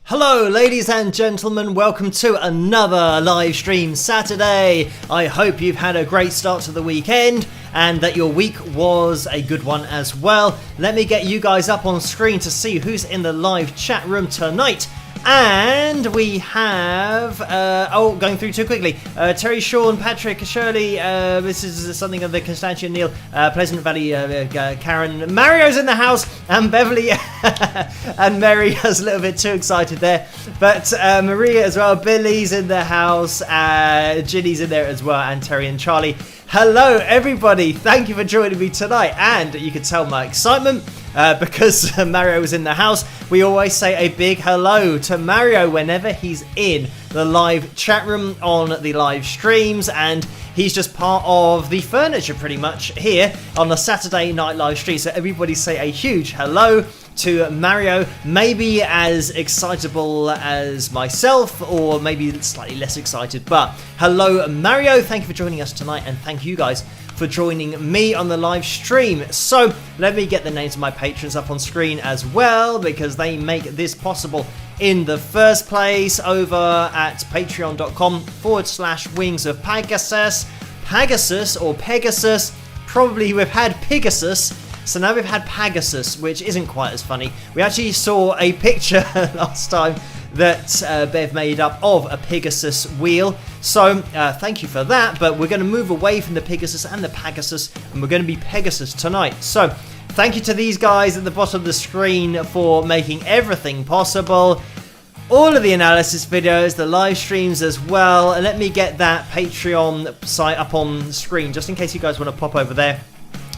Hello ladies and gentlemen, welcome to another live stream Saturday. I hope you've had a great start to the weekend and that your week was a good one as well. Let me get you guys up on screen to see who's in the live chat room tonight. And we have, going through too quickly, Terry, Sean, Patrick, Shirley, this is something of the Constantia, Neil, Pleasant Valley, Karen, Mario's in the house, and Beverly, and Mary was a little bit too excited there, but Maria as well, Billy's in the house, Ginny's in there as well, and Terry and Charlie. Hello everybody, thank you for joining me tonight, and you can tell my excitement because Mario was in the house. We always say a big hello to Mario whenever he's in the live chat room on the live streams, and he's just part of the furniture pretty much here on the Saturday night live stream. So everybody say a huge hello to Mario, maybe as excitable as myself or maybe slightly less excited, but hello Mario, thank you for joining us tonight, and thank you guys for joining me on the live stream. So let me get the names of my patrons up on screen as well, because they make this possible in the first place over at patreon.com/wings of Pegasus. Pegasus or Pegasus, probably we've had Pegasus, so now we've had Pegasus, which isn't quite as funny. We actually saw a picture last time that Bev made up of a Pegasus wheel. So thank you for that, but we're going to move away from the Pegasus and the Pegasus, and we're going to be Pegasus tonight. So thank you to these guys at the bottom of the screen for making everything possible. All of the analysis videos, the live streams as well. And let me get that Patreon site up on the screen, just in case you guys want to pop over there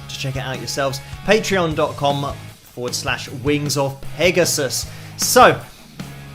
to check it out yourselves. Patreon.com/wings of Pegasus. So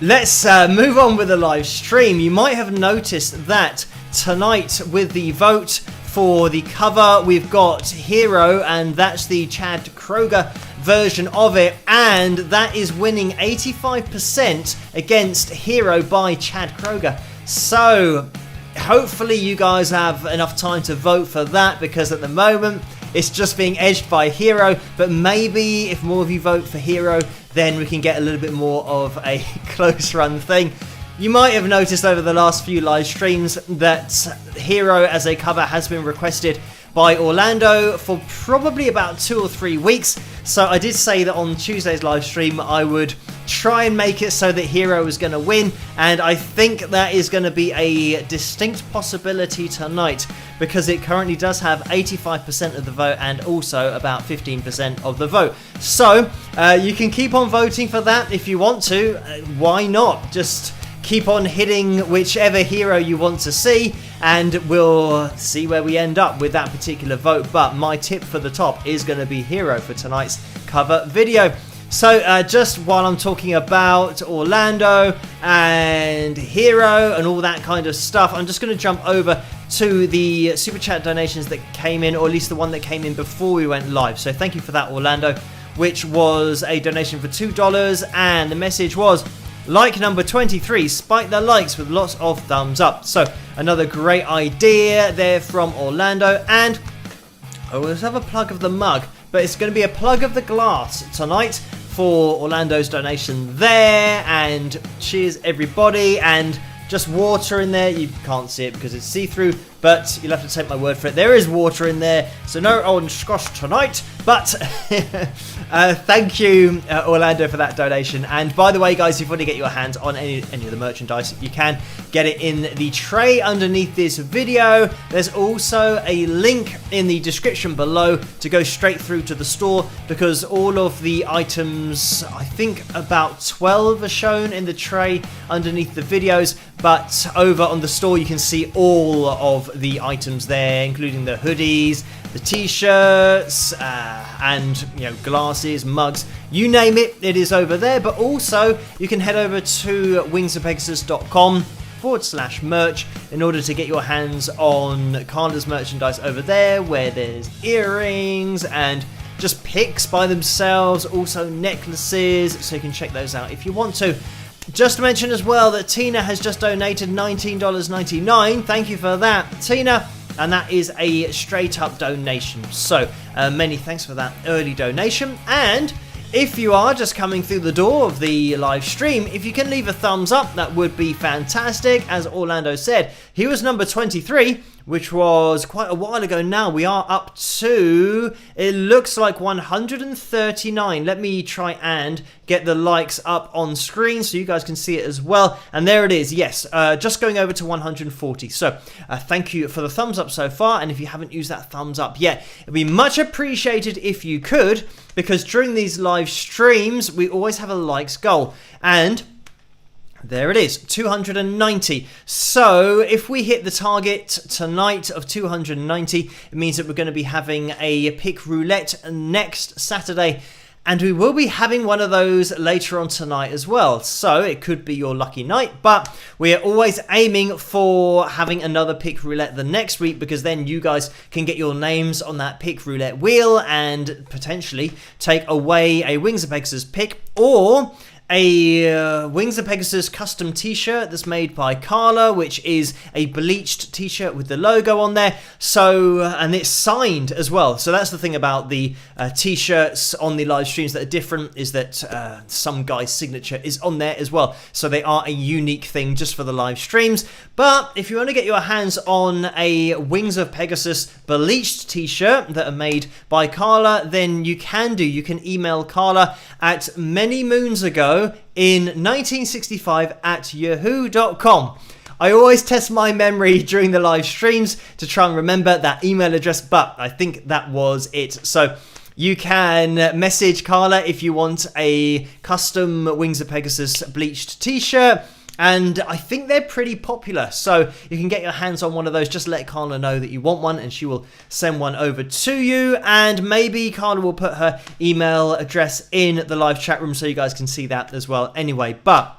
let's move on with the live stream. You might have noticed that tonight with the vote for the cover, we've got Hero, and that's the Chad Kroger version of it, and that is winning 85% against Hero by Chad Kroger. So hopefully you guys have enough time to vote for that, because at the moment it's just being edged by Hero, but maybe if more of you vote for Hero, then we can get a little bit more of a close run thing. You might have noticed over the last few live streams that Hero as a cover has been requested by Orlando for probably about 2 or 3 weeks. So I did say that on Tuesday's live stream I would try and make it so that Hero was going to win, and I think that is going to be a distinct possibility tonight, because it currently does have 85% of the vote and also about 15% of the vote. So you can keep on voting for that if you want to. Why not? Just keep on hitting whichever hero you want to see, and we'll see where we end up with that particular vote. But my tip for the top is going to be Hero for tonight's cover video. So just while I'm talking about Orlando and Hero and all that kind of stuff, I'm just going to jump over to the Super Chat donations that came in, or at least the one that came in before we went live. So thank you for that, Orlando, which was a donation for $2, and the message was, like number 23, spike the likes with lots of thumbs up. So another great idea there from Orlando. And let's have a plug of the mug, but it's going to be a plug of the glass tonight for Orlando's donation there. And cheers everybody, and just water in there. You can't see it because it's see-through, but you'll have to take my word for it. There is water in there, so no orange squash tonight. But thank you, Orlando, for that donation. And by the way, guys, if you want to get your hands on any of the merchandise, you can get it in the tray underneath this video. There's also a link in the description below to go straight through to the store, because all of the items, I think about 12 are shown in the tray underneath the videos, but over on the store you can see all of the items there, including the hoodies, the t-shirts, and glasses, mugs, you name it, it is over there. But also you can head over to wingsofpegasus.com/merch in order to get your hands on Carla's merchandise over there, where there's earrings and just picks by themselves, also necklaces, so you can check those out if you want to. Just to mention as well that Tina has just donated $19.99. Thank you for that, Tina. And that is a straight up donation. So many thanks for that early donation. And if you are just coming through the door of the live stream, if you can leave a thumbs up, that would be fantastic. As Orlando said, he was number 23, which was quite a while ago now. We are up to, it looks like 139. Let me try and get the likes up on screen so you guys can see it as well. And there it is, yes, just going over to 140. So thank you for the thumbs up so far. And if you haven't used that thumbs up yet, it'd be much appreciated if you could, because during these live streams, we always have a likes goal. And there it is, 290. So if we hit the target tonight of 290, it means that we're going to be having a pick roulette next Saturday. And we will be having one of those later on tonight as well. So it could be your lucky night, but we are always aiming for having another pick roulette the next week, because then you guys can get your names on that pick roulette wheel and potentially take away a Wings of Pegasus pick, or a Wings of Pegasus custom t-shirt that's made by Carla, which is a bleached t-shirt with the logo on there. So, and it's signed as well. So that's the thing about the t-shirts on the live streams that are different, is that some guy's signature is on there as well. So they are a unique thing just for the live streams. But if you want to get your hands on a Wings of Pegasus bleached t-shirt that are made by Carla, then you can do. You can email Carla at many moons ago in 1965 at yahoo.com. I always test my memory during the live streams to try and remember that email address, but I think that was it. So you can message Carla if you want a custom Wings of Pegasus bleached t-shirt. And I think they're pretty popular, so you can get your hands on one of those. Just let Carla know that you want one, and she will send one over to you. And maybe Carla will put her email address in the live chat room so you guys can see that as well anyway. But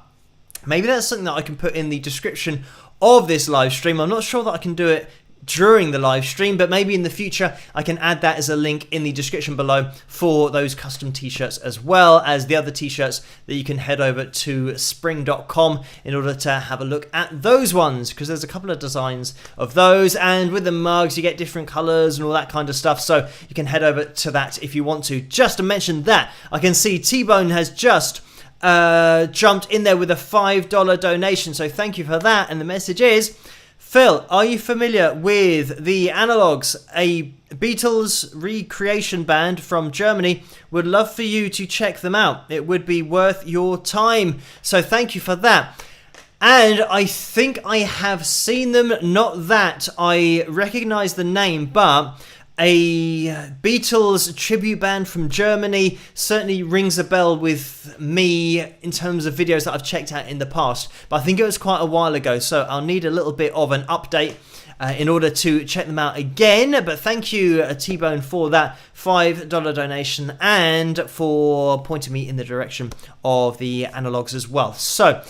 maybe that's something that I can put in the description of this live stream. I'm not sure that I can do it during the live stream, but maybe in the future I can add that as a link in the description below for those custom t-shirts, as well as the other t-shirts that you can head over to spring.com in order to have a look at those ones, because there's a couple of designs of those, and with the mugs you get different colors and all that kind of stuff, so you can head over to that if you want to. Just to mention that, I can see T-Bone has just jumped in there with a $5 donation, so thank you for that. And the message is, Phil, are you familiar with the Analogs, a Beatles recreation band from Germany? Would love for you to check them out. It would be worth your time. So thank you for that. And I think I have seen them. Not that I recognize the name, but a Beatles tribute band from Germany certainly rings a bell with me in terms of videos that I've checked out in the past. But I think it was quite a while ago, so I'll need a little bit of an update in order to check them out again. But thank you, T-Bone, for that $5 donation and for pointing me in the direction of the Analogs as well. So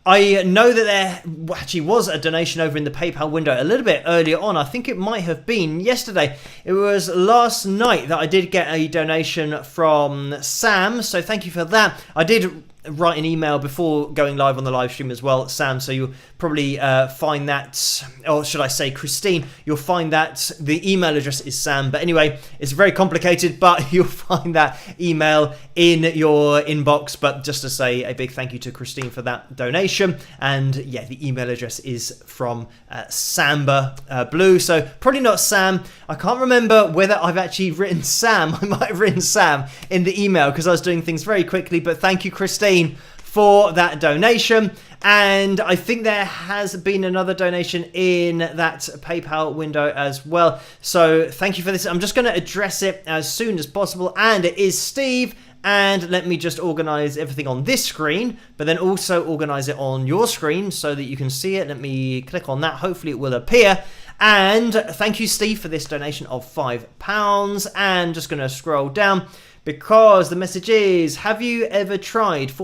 I know that there actually was a donation over in the PayPal window a little bit earlier on. I think it might have been yesterday. It was last night that I did get a donation from Sam, so thank you for that. I did write an email before going live on the live stream as well, Sam, so you'll probably find that, or should I say Christine, you'll find that the email address is Sam, but anyway, it's very complicated, but you'll find that email in your inbox. But just to say a big thank you to Christine for that donation, and yeah, the email address is from Samba Blue, so probably not Sam. I can't remember whether I've actually written Sam. I might have written Sam in the email because I was doing things very quickly, but thank you, Christine, for that donation. And I think there has been another donation in that PayPal window as well, so thank you for this. I'm just going to address it as soon as possible, and it is Steve. And let me just organize everything on this screen, but then also organize it on your screen so that you can see it. Let me click on that. Hopefully it will appear. And thank you, Steve, for this donation of £5. And just going to scroll down, because the message is, have you ever tried /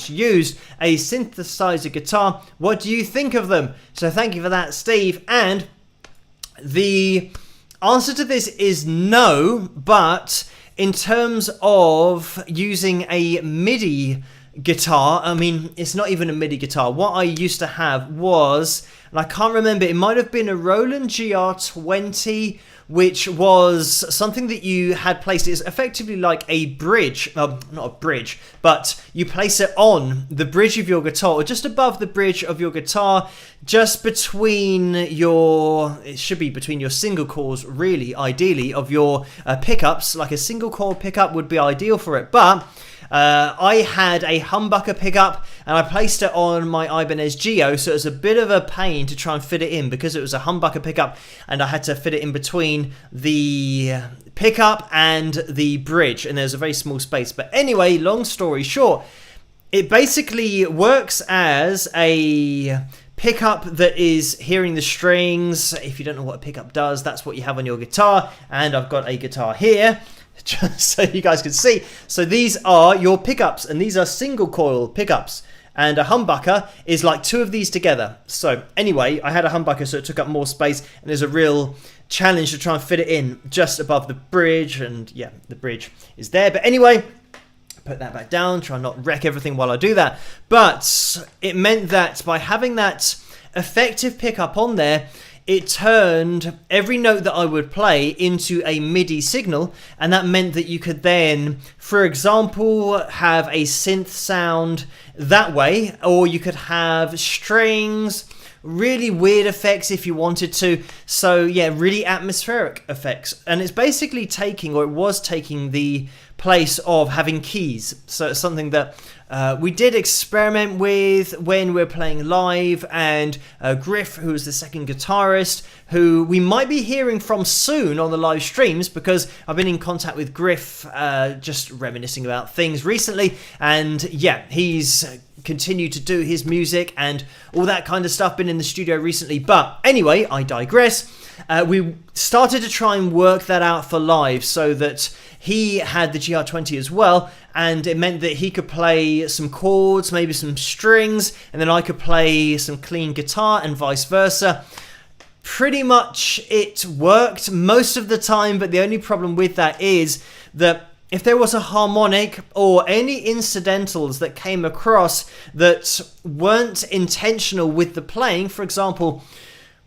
used a synthesizer guitar? What do you think of them? So thank you for that, Steve. And the answer to this is no, but in terms of using a MIDI guitar, I mean, it's not even a MIDI guitar. What I used to have was, and I can't remember, it might have been a Roland GR20 which was something that you had placed. It's effectively like a bridge, not a bridge, but you place it on the bridge of your guitar, or just above the bridge of your guitar, just between it should be between your single coils, really, ideally, of your pickups. Like a single coil pickup would be ideal for it, but I had a humbucker pickup and I placed it on my Ibanez Geo, so it was a bit of a pain to try and fit it in because it was a humbucker pickup and I had to fit it in between the pickup and the bridge, and there's a very small space. But anyway, long story short, it basically works as a pickup that is hearing the strings. If you don't know what a pickup does, that's what you have on your guitar, and I've got a guitar here just so you guys can see. So these are your pickups, and these are single coil pickups, and a humbucker is like two of these together. So anyway, I had a humbucker, so it took up more space, and there's a real challenge to try and fit it in just above the bridge, and yeah, the bridge is there. But anyway, put that back down, try and not wreck everything while I do that. But it meant that by having that effective pickup on there, it turned every note that I would play into a MIDI signal, and that meant that you could then, for example, have a synth sound that way, or you could have strings, really weird effects if you wanted to. So yeah, really atmospheric effects. And it's basically taking, or it was taking, the place of having keys. So it's something that we did experiment with when we're playing live, and Griff, who's the second guitarist, who we might be hearing from soon on the live streams, because I've been in contact with Griff, just reminiscing about things recently, and yeah, he's continued to do his music and all that kind of stuff, been in the studio recently. But anyway, I digress. We started to try and work that out for live, so that he had the GR20 as well, and it meant that he could play some chords, maybe some strings, and then I could play some clean guitar, and vice versa. Pretty much it worked most of the time, but the only problem with that is that if there was a harmonic or any incidentals that came across that weren't intentional with the playing, for example,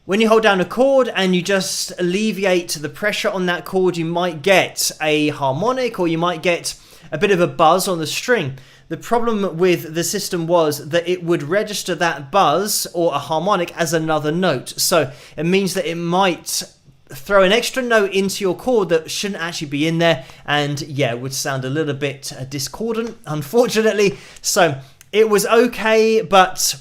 when you hold down a chord and you just alleviate the pressure on that chord, you might get a harmonic, or you might get a bit of a buzz on the string. The problem with the system was that it would register that buzz or a harmonic as another note. So it means that it might throw an extra note into your chord that shouldn't actually be in there, and yeah, it would sound a little bit discordant, unfortunately. So it was okay, but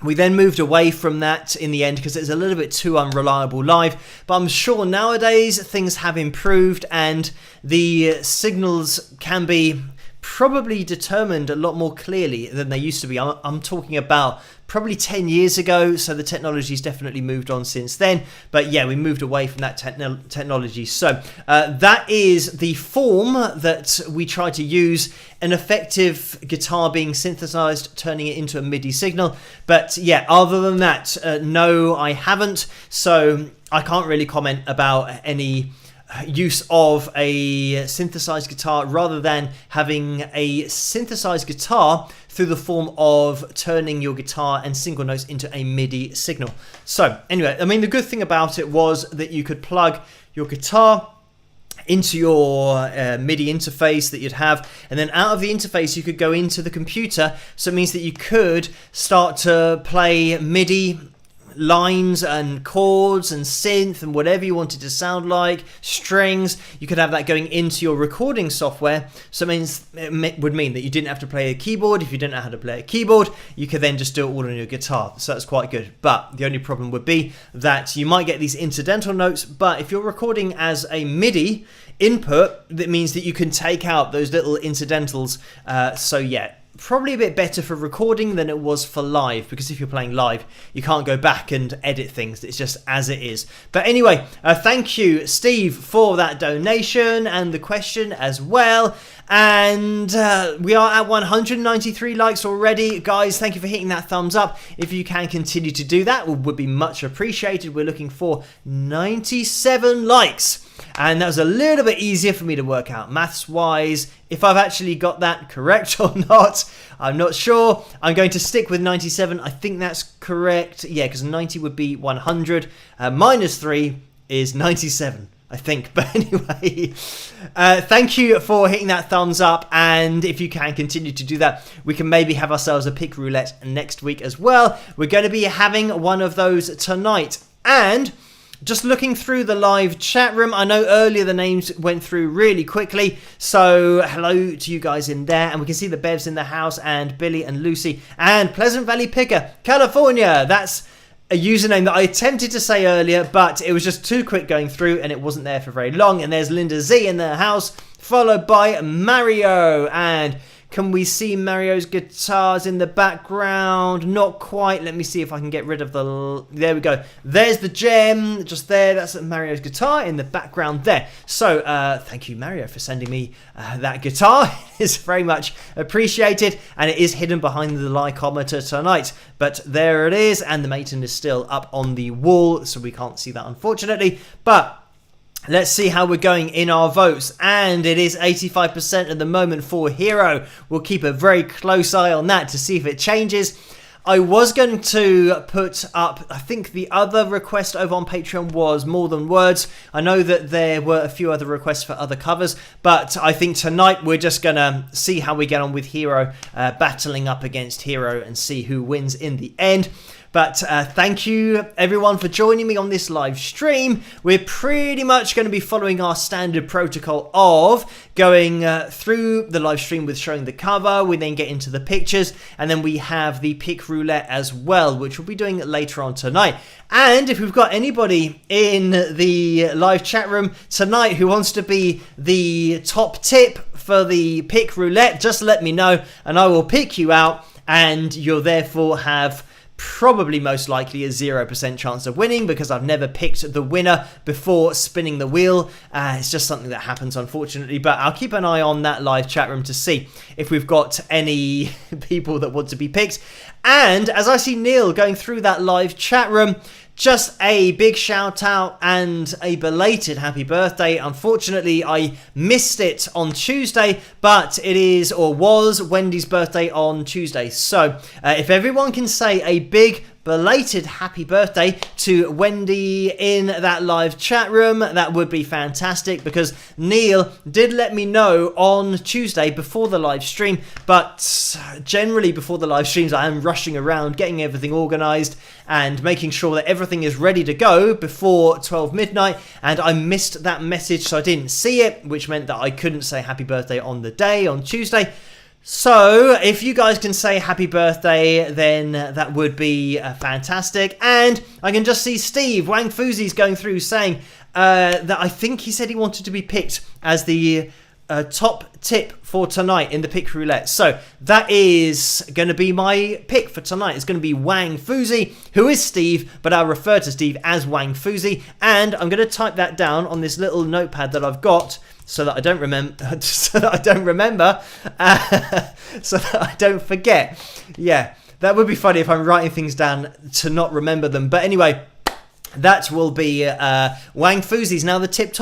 we then moved away from that in the end because it's a little bit too unreliable live. But I'm sure nowadays things have improved, and the signals can be probably determined a lot more clearly than they used to be. I'm talking about probably 10 years ago, so the technology's definitely moved on since then. But yeah, we moved away from that technology. So that is the form that we try to use, an effective guitar being synthesized, turning it into a MIDI signal. But yeah, other than that, no, I haven't. So I can't really comment about any use of a synthesized guitar, rather than having a synthesized guitar through the form of turning your guitar and single notes into a MIDI signal. So anyway, I mean, the good thing about it was that you could plug your guitar into your MIDI interface that you'd have, and then out of the interface you could go into the computer. So it means that you could start to play MIDI lines and chords and synth and whatever you wanted to sound like, strings. You could have that going into your recording software. So it would mean that you didn't have to play a keyboard. If you didn't know how to play a keyboard, you could then just do it all on your guitar. So that's quite good. But the only problem would be that you might get these incidental notes. But if you're recording as a MIDI input, that means that you can take out those little incidentals. So yeah, probably a bit better for recording than it was for live, because if you're playing live, you can't go back and edit things. It's just as it is. But anyway, thank you, Steve, for that donation and the question as well. And we are at 193 likes already. Guys, thank you for hitting that thumbs up. If you can continue to do that, it would be much appreciated. We're looking for 97 likes. And that was a little bit easier for me to work out maths wise. If I've actually got that correct or not, I'm not sure. I'm going to stick with 97. I think that's correct. Yeah, because 90 would be 100. Minus 3 is 97. I think. But anyway, thank you for hitting that thumbs up, and if you can continue to do that, we can maybe have ourselves a pick roulette next week as well. We're going to be having one of those tonight. And just looking through the live chat room, I know earlier the names went through really quickly, so hello to you guys in there, and we can see the Bevs in the house, and Billy and Lucy, and Pleasant Valley Picker, California. That's a username that I attempted to say earlier, but it was just too quick going through and it wasn't there for very long. And there's Linda Z in the house, followed by Mario. And can we see Mario's guitars in the background? Not quite. Let me see if I can get rid of the... There we go. There's the gem just there. That's Mario's guitar in the background there. So thank you, Mario, for sending me that guitar. It's very much appreciated, and it is hidden behind the lycometer tonight. But there it is, and the Maton is still up on the wall, so we can't see that, unfortunately. But let's see how we're going in our votes, and it is 85% at the moment for Hero. We'll keep a very close eye on that to see if it changes. I was going to put up, I think the other request over on Patreon was More Than Words. I know that there were a few other requests for other covers, but I think tonight we're just going to see how we get on with Hero, battling up against Hero, and see who wins in the end. But thank you everyone for joining me on this live stream. We're pretty much going to be following our standard protocol of going through the live stream with showing the cover. We then get into the pictures, and then we have the pick roulette as well, which we'll be doing later on tonight. And if we've got anybody in the live chat room tonight who wants to be the top tip for the pick roulette, just let me know and I will pick you out, and you'll therefore have probably most likely a 0% chance of winning, because I've never picked the winner before spinning the wheel. It's just something that happens, unfortunately, but I'll keep an eye on that live chat room to see if we've got any people that want to be picked. And as I see Neil going through that live chat room, just a big shout out and a belated happy birthday. Unfortunately, I missed it on Tuesday, but it is, or was, Wendy's birthday on Tuesday. So if everyone can say a big belated happy birthday to Wendy in that live chat room, that would be fantastic, because Neil did let me know on Tuesday before the live stream, but generally before the live streams I am rushing around getting everything organized and making sure that everything is ready to go before 12 midnight, and I missed that message, so I didn't see it, which meant that I couldn't say happy birthday on the day, on Tuesday. So if you guys can say happy birthday, then that would be fantastic. And I can just see Steve Wang Fuzi's going through saying that I think he said he wanted to be picked as the top tip for tonight in the pick roulette. So that is going to be my pick for tonight. It's going to be Wang Fuzi, who is Steve, but I'll refer to Steve as Wang Fuzi. And I'm going to type that down on this little notepad that I've got, so that I don't remember, so that I don't forget. Yeah, that would be funny if I'm writing things down to not remember them. But anyway, that will be Wang Fuzi's now the tip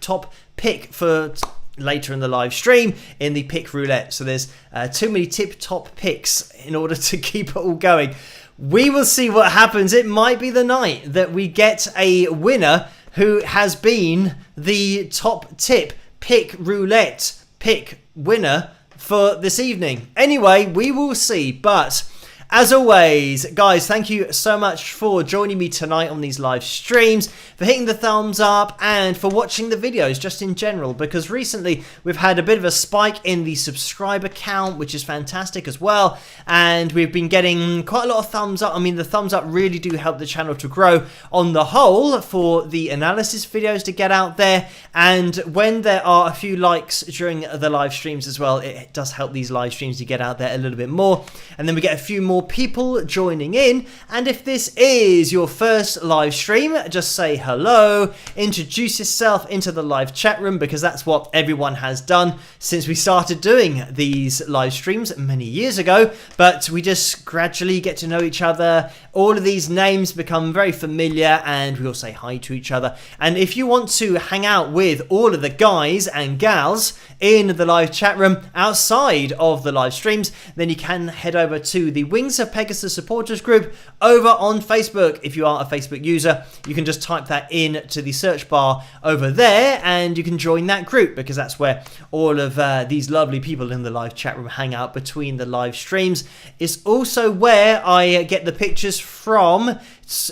top pick for later in the live stream in the pick roulette. So there's too many tip top picks in order to keep it all going. We will see what happens. It might be the night that we get a winner who has been the top tip pick roulette pick winner for this evening. Anyway, we will see. But as always, guys, thank you so much for joining me tonight on these live streams, for hitting the thumbs up, and for watching the videos just in general, because recently we've had a bit of a spike in the subscriber count, which is fantastic as well, and we've been getting quite a lot of thumbs up. I mean, the thumbs up really do help the channel to grow on the whole, for the analysis videos to get out there, and when there are a few likes during the live streams as well, it does help these live streams to get out there a little bit more, and then we get a few more people joining in. And if this is your first live stream, just say hello, introduce yourself into the live chat room, because that's what everyone has done since we started doing these live streams many years ago. But we just gradually get to know each other. All of these names become very familiar, and we all say hi to each other. And if you want to hang out with all of the guys and gals in the live chat room outside of the live streams, then you can head over to the Wing Wings of Pegasus supporters group over on Facebook. If you are a Facebook user, you can just type that in to the search bar over there and you can join that group, because that's where all of these lovely people in the live chat room hang out between the live streams. It's also where I get the pictures from.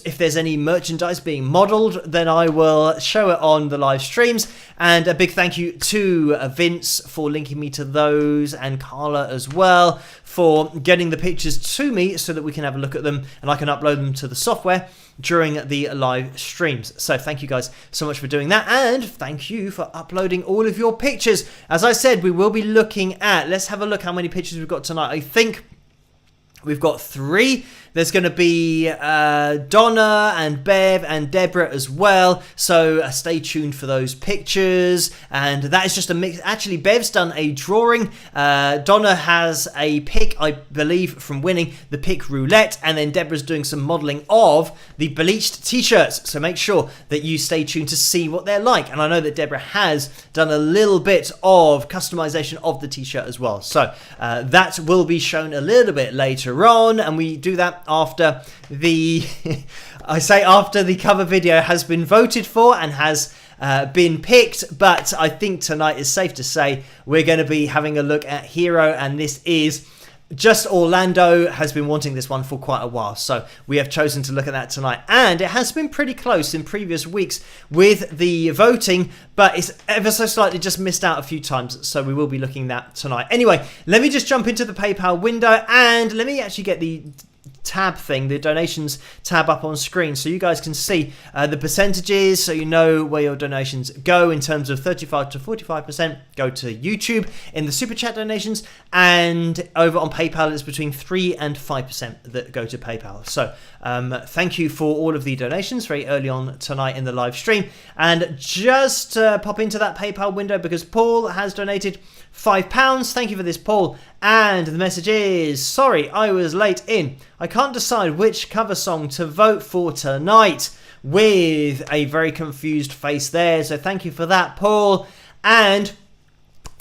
If there's any merchandise being modeled, then I will show it on the live streams. And a big thank you to Vince for linking me to those, and Carla as well for getting the pictures to me so that we can have a look at them and I can upload them to the software during the live streams. So thank you guys so much for doing that, and thank you for uploading all of your pictures. As I said, we will be looking at, let's have a look how many pictures we've got tonight. I think we've got 3. There's going to be Donna and Bev and Deborah as well. So stay tuned for those pictures. And that is just a mix. Actually, Bev's done a drawing. Donna has a pick, I believe, from winning the pick roulette. And then Deborah's doing some modelling of the bleached t-shirts. So make sure that you stay tuned to see what they're like. And I know that Deborah has done a little bit of customization of the t-shirt as well. So that will be shown a little bit later on. And we do that after the after the cover video has been voted for and has been picked. But I think tonight is safe to say we're going to be having a look at Hero, and this is just Orlando has been wanting this one for quite a while, so we have chosen to look at that tonight. And it has been pretty close in previous weeks with the voting, but it's ever so slightly just missed out a few times, so we will be looking at that tonight. Anyway, let me just jump into the PayPal window and let me actually get the tab thing, the donations tab up on screen, so you guys can see the percentages, so you know where your donations go. In terms of 35 to 45% go to YouTube in the super chat donations, and over on PayPal it's between 3 and 5% that go to PayPal. So thank you for all of the donations very early on tonight in the live stream. And just pop into that PayPal window because Paul has donated £5. Thank you for this, Paul. And the message is, sorry, I was late in. I can't decide which cover song to vote for tonight, with a very confused face there. So thank you for that, Paul. And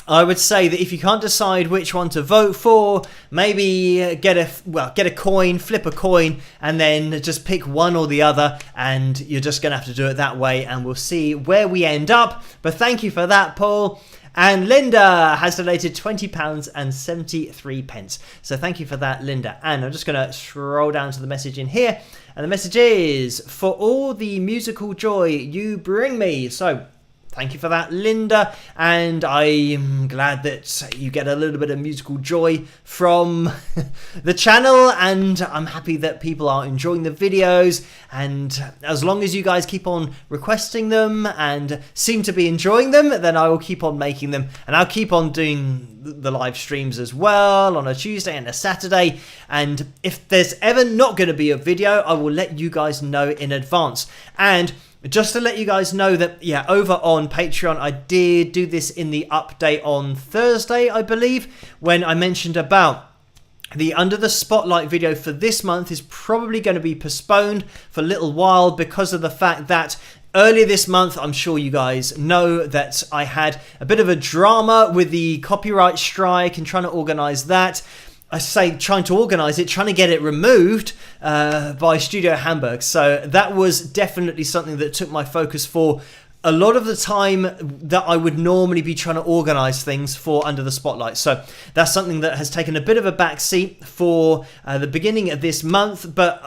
I would say that if you can't decide which one to vote for, maybe get a coin, flip a coin, and then just pick one or the other, and you're just going to have to do it that way, and we'll see where we end up. But thank you for that, Paul. And Linda has donated £20 and 73 pence. So thank you for that, Linda. And I'm just going to scroll down to the message in here. And the message is, for all the musical joy you bring me. So thank you for that, Linda. And I'm glad that you get a little bit of musical joy from the channel. And I'm happy that people are enjoying the videos. And as long as you guys keep on requesting them and seem to be enjoying them, then I will keep on making them. And I'll keep on doing the live streams as well on a Tuesday and a Saturday. And if there's ever not going to be a video, I will let you guys know in advance. And just to let you guys know that, yeah, over on Patreon, I did do this in the update on Thursday, I believe, when I mentioned about the Under the Spotlight video for this month is probably going to be postponed for a little while because of the fact that earlier this month, I'm sure you guys know that I had a bit of a drama with the copyright strike and trying to organise that. I say trying to organise it, trying to get it removed by Studio Hamburg. So that was definitely something that took my focus for a lot of the time that I would normally be trying to organise things for Under the Spotlight. So that's something that has taken a bit of a backseat for the beginning of this month. But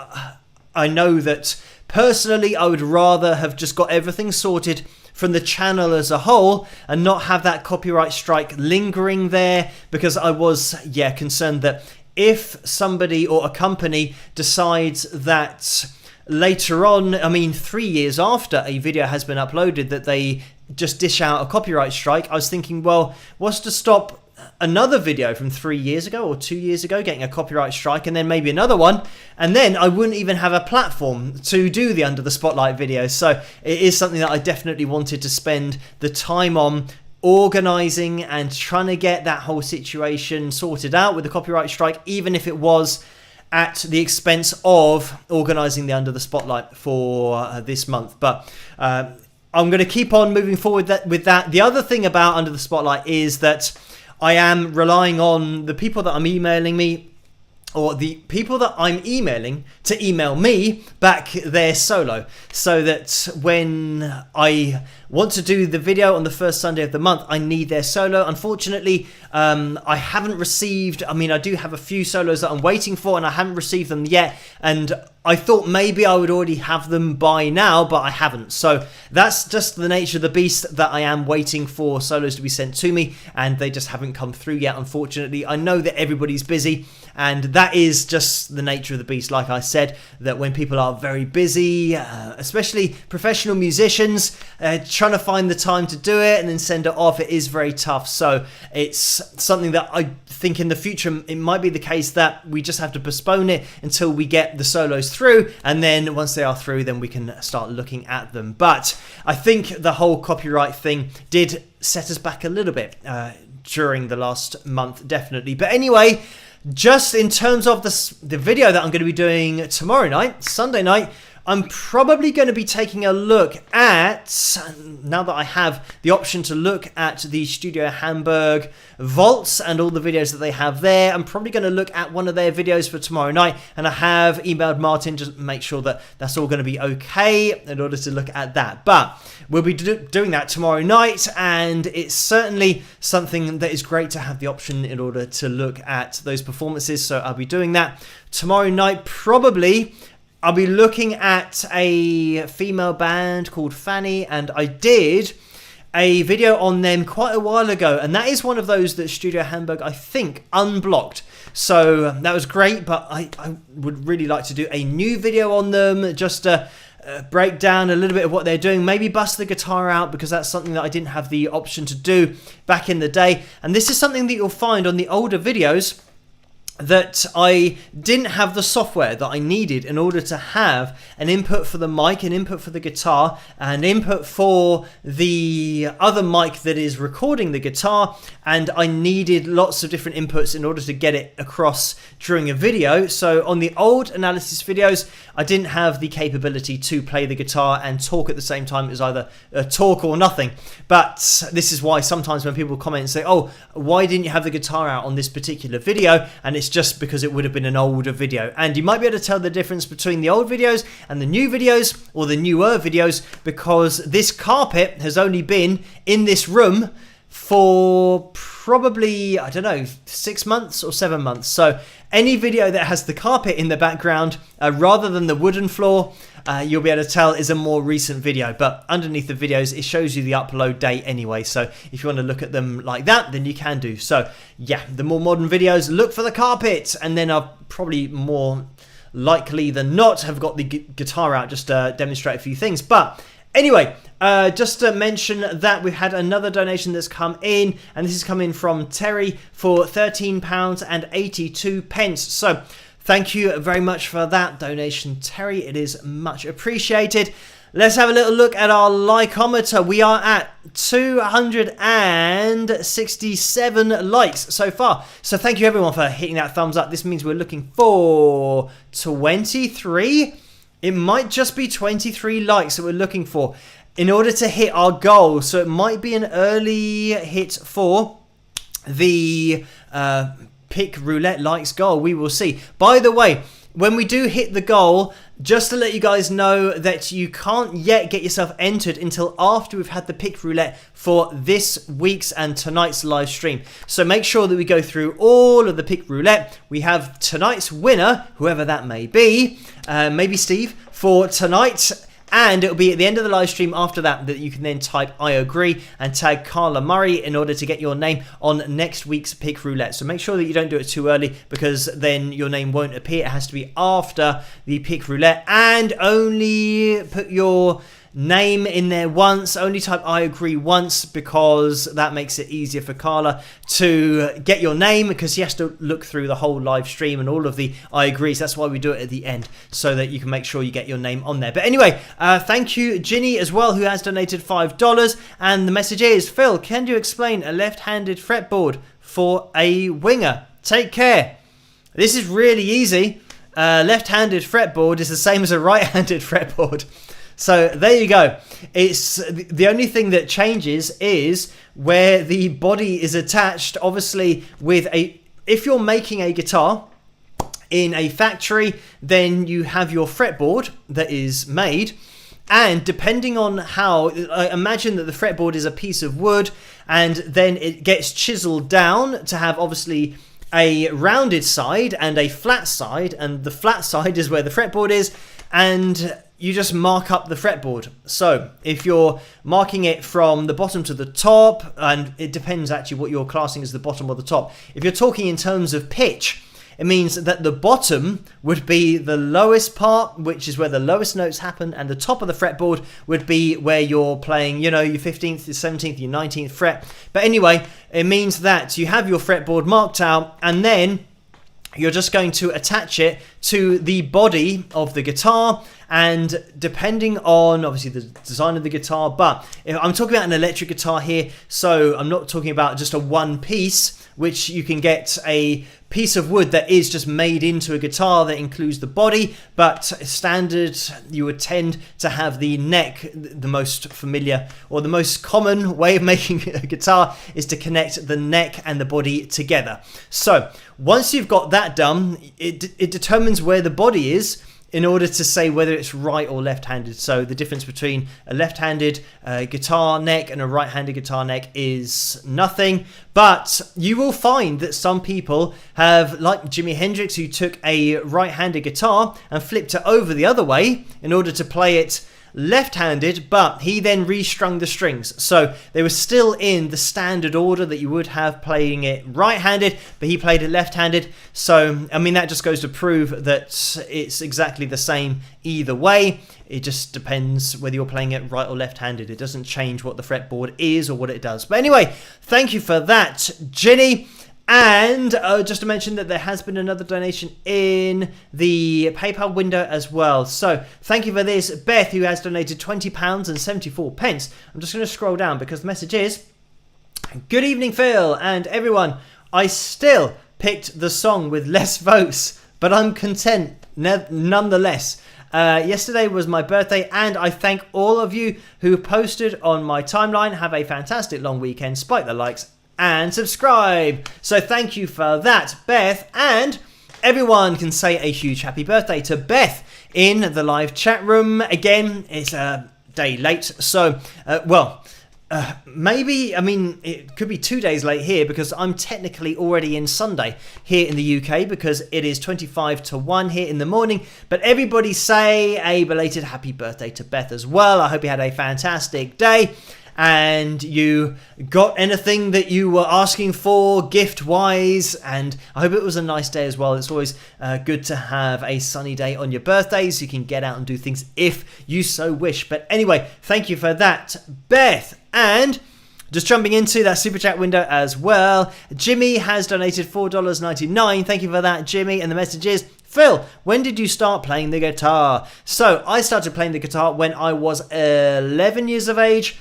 I know that personally I would rather have just got everything sorted from the channel as a whole and not have that copyright strike lingering there, because I was concerned that if somebody or a company decides that later on, I mean 3 years after a video has been uploaded, that they just dish out a copyright strike, I was thinking, well, what's to stop another video from 3 years ago or 2 years ago getting a copyright strike, and then maybe another one, and then I wouldn't even have a platform to do the Under the Spotlight videos. So it is something that I definitely wanted to spend the time on organising and trying to get that whole situation sorted out with the copyright strike, even if it was at the expense of organising the Under the Spotlight for this month. But I'm going to keep on moving forward with that. The other thing about Under the Spotlight is that I am relying on the people that I'm emailing me or the people that I'm emailing to email me back their solo, so that when I want to do the video on the first Sunday of the month, I need their solo. Unfortunately, I haven't received, I mean, I do have a few solos that I'm waiting for, and I haven't received them yet, and I thought maybe I would already have them by now, but I haven't. So that's just the nature of the beast, that I am waiting for solos to be sent to me, and they just haven't come through yet, unfortunately. I know that everybody's busy, and that is just the nature of the beast. Like I said, that when people are very busy, especially professional musicians, trying to find the time to do it and then send it off, it is very tough. So it's something that I think in the future, it might be the case that we just have to postpone it until we get the solos through, and then once they are through, then we can start looking at them. But I think the whole copyright thing did set us back a little bit during the last month, definitely. But anyway, just in terms of the video that I'm going to be doing tomorrow night, Sunday night, I'm probably going to be taking a look at, now that I have the option to look at the Studio Hamburg vaults and all the videos that they have there, I'm probably going to look at one of their videos for tomorrow night, and I have emailed Martin just to make sure that that's all going to be okay in order to look at that. But we'll be doing that tomorrow night, and it's certainly something that is great to have the option in order to look at those performances. So I'll be doing that tomorrow night. Probably I'll be looking at a female band called Fanny, and I did a video on them quite a while ago, and that is one of those that Studio Hamburg, I think, unblocked. So that was great, but I would really like to do a new video on them, just to break down a little bit of what they're doing, maybe bust the guitar out, because that's something that I didn't have the option to do back in the day. And this is something that you'll find on the older videos, that I didn't have the software that I needed in order to have an input for the mic, an input for the guitar, and input for the other mic that is recording the guitar, and I needed lots of different inputs in order to get it across during a video. So on the old analysis videos, I didn't have the capability to play the guitar and talk at the same time. It was either talk or nothing. But this is why sometimes when people comment and say, oh, why didn't you have the guitar out on this particular video? And it's just because it would have been an older video. And you might be able to tell the difference between the old videos and the new videos, or the newer videos, because this carpet has only been in this room for probably, I don't know, 6 months or 7 months. So any video that has the carpet in the background rather than the wooden floor, you'll be able to tell is a more recent video. But underneath the videos, it shows you the upload date anyway. So if you want to look at them like that, then you can do. So yeah, the more modern videos, look for the carpet, and then I'll probably more likely than not have got the guitar out just to demonstrate a few things. But anyway, just to mention that we've had another donation that's come in, and this is coming from Terry for £13.82. So thank you very much for that donation, Terry. It is much appreciated. Let's have a little look at our likeometer. We are at 267 likes so far. So thank you everyone for hitting that thumbs up. This means we're looking for 23. It might just be 23 likes that we're looking for in order to hit our goal. So it might be an early hit for the pick roulette likes goal. We will see. By the way, when we do hit the goal, just to let you guys know that you can't yet get yourself entered until after we've had the pick roulette for this week's and tonight's live stream. So make sure that we go through all of the pick roulette. We have tonight's winner, whoever that may be, maybe Steve, for tonight. And it'll be at the end of the live stream after that that you can then type I agree and tag Carla Murray in order to get your name on next week's pick roulette. So make sure that you don't do it too early, because then your name won't appear. It has to be after the pick roulette, and only put your name in there once. Only type I agree once, because that makes it easier for Carla to get your name, because she has to look through the whole live stream and all of the I agrees. That's why we do it at the end, so that you can make sure you get your name on there. But anyway, thank you Ginny as well, who has donated $5, and the message is, Phil, can you explain a left-handed fretboard for a winger? Take care. This is really easy. Left-handed fretboard is the same as a right-handed fretboard. So there you go. It's the only thing that changes is where the body is attached. Obviously, with if you're making a guitar, in a factory, then you have your fretboard that is made. And depending on how, imagine that the fretboard is a piece of wood, and then it gets chiseled down to have obviously a rounded side and a flat side, and the flat side is where the fretboard is, and you just mark up the fretboard. So if you're marking it from the bottom to the top, and it depends actually what you're classing as the bottom or the top. If you're talking in terms of pitch, it means that the bottom would be the lowest part, which is where the lowest notes happen, and the top of the fretboard would be where you're playing, you know, your 15th, your 17th, your 19th fret. But anyway, it means that you have your fretboard marked out, and then you're just going to attach it to the body of the guitar, and depending on obviously the design of the guitar, but I'm talking about an electric guitar here, so I'm not talking about just a one piece, which you can get a piece of wood that is just made into a guitar that includes the body, but standard you would tend to have the neck. The most familiar or the most common way of making a guitar is to connect the neck and the body together. So once you've got that done, it determines where the body is in order to say whether it's right or left-handed. So the difference between a left-handed guitar neck and a right-handed guitar neck is nothing. But you will find that some people have, like Jimi Hendrix, who took a right-handed guitar and flipped it over the other way in order to play it left-handed, but he then restrung the strings. So they were still in the standard order that you would have playing it right-handed, but he played it left-handed. So, I mean, that just goes to prove that it's exactly the same either way. It just depends whether you're playing it right or left-handed. It doesn't change what the fretboard is or what it does. But anyway, thank you for that, Ginny. And just to mention that there has been another donation in the PayPal window as well. So thank you for this, Beth, who has donated £20 and 74 pence. I'm just going to scroll down because the message is, good evening, Phil and everyone. I still picked the song with less votes, but I'm content nonetheless. Yesterday was my birthday, and I thank all of you who posted on my timeline. Have a fantastic long weekend. Spike the likes and subscribe. So thank you for that, Beth. And everyone can say a huge happy birthday to Beth in the live chat room. Again, it's a day late. So, maybe, I mean, it could be 2 days late here because I'm technically already in Sunday here in the UK because it is 25 to 1 here in the morning. But everybody say a belated happy birthday to Beth as well. I hope you had a fantastic day and you got anything that you were asking for gift-wise, and I hope it was a nice day as well. It's always good to have a sunny day on your birthday so you can get out and do things if you so wish. But anyway, thank you for that, Beth. And just jumping into that super chat window as well, Jimmy has donated $4.99. Thank you for that, Jimmy. And the message is, Phil, when did you start playing the guitar? So I started playing the guitar when I was 11 years of age.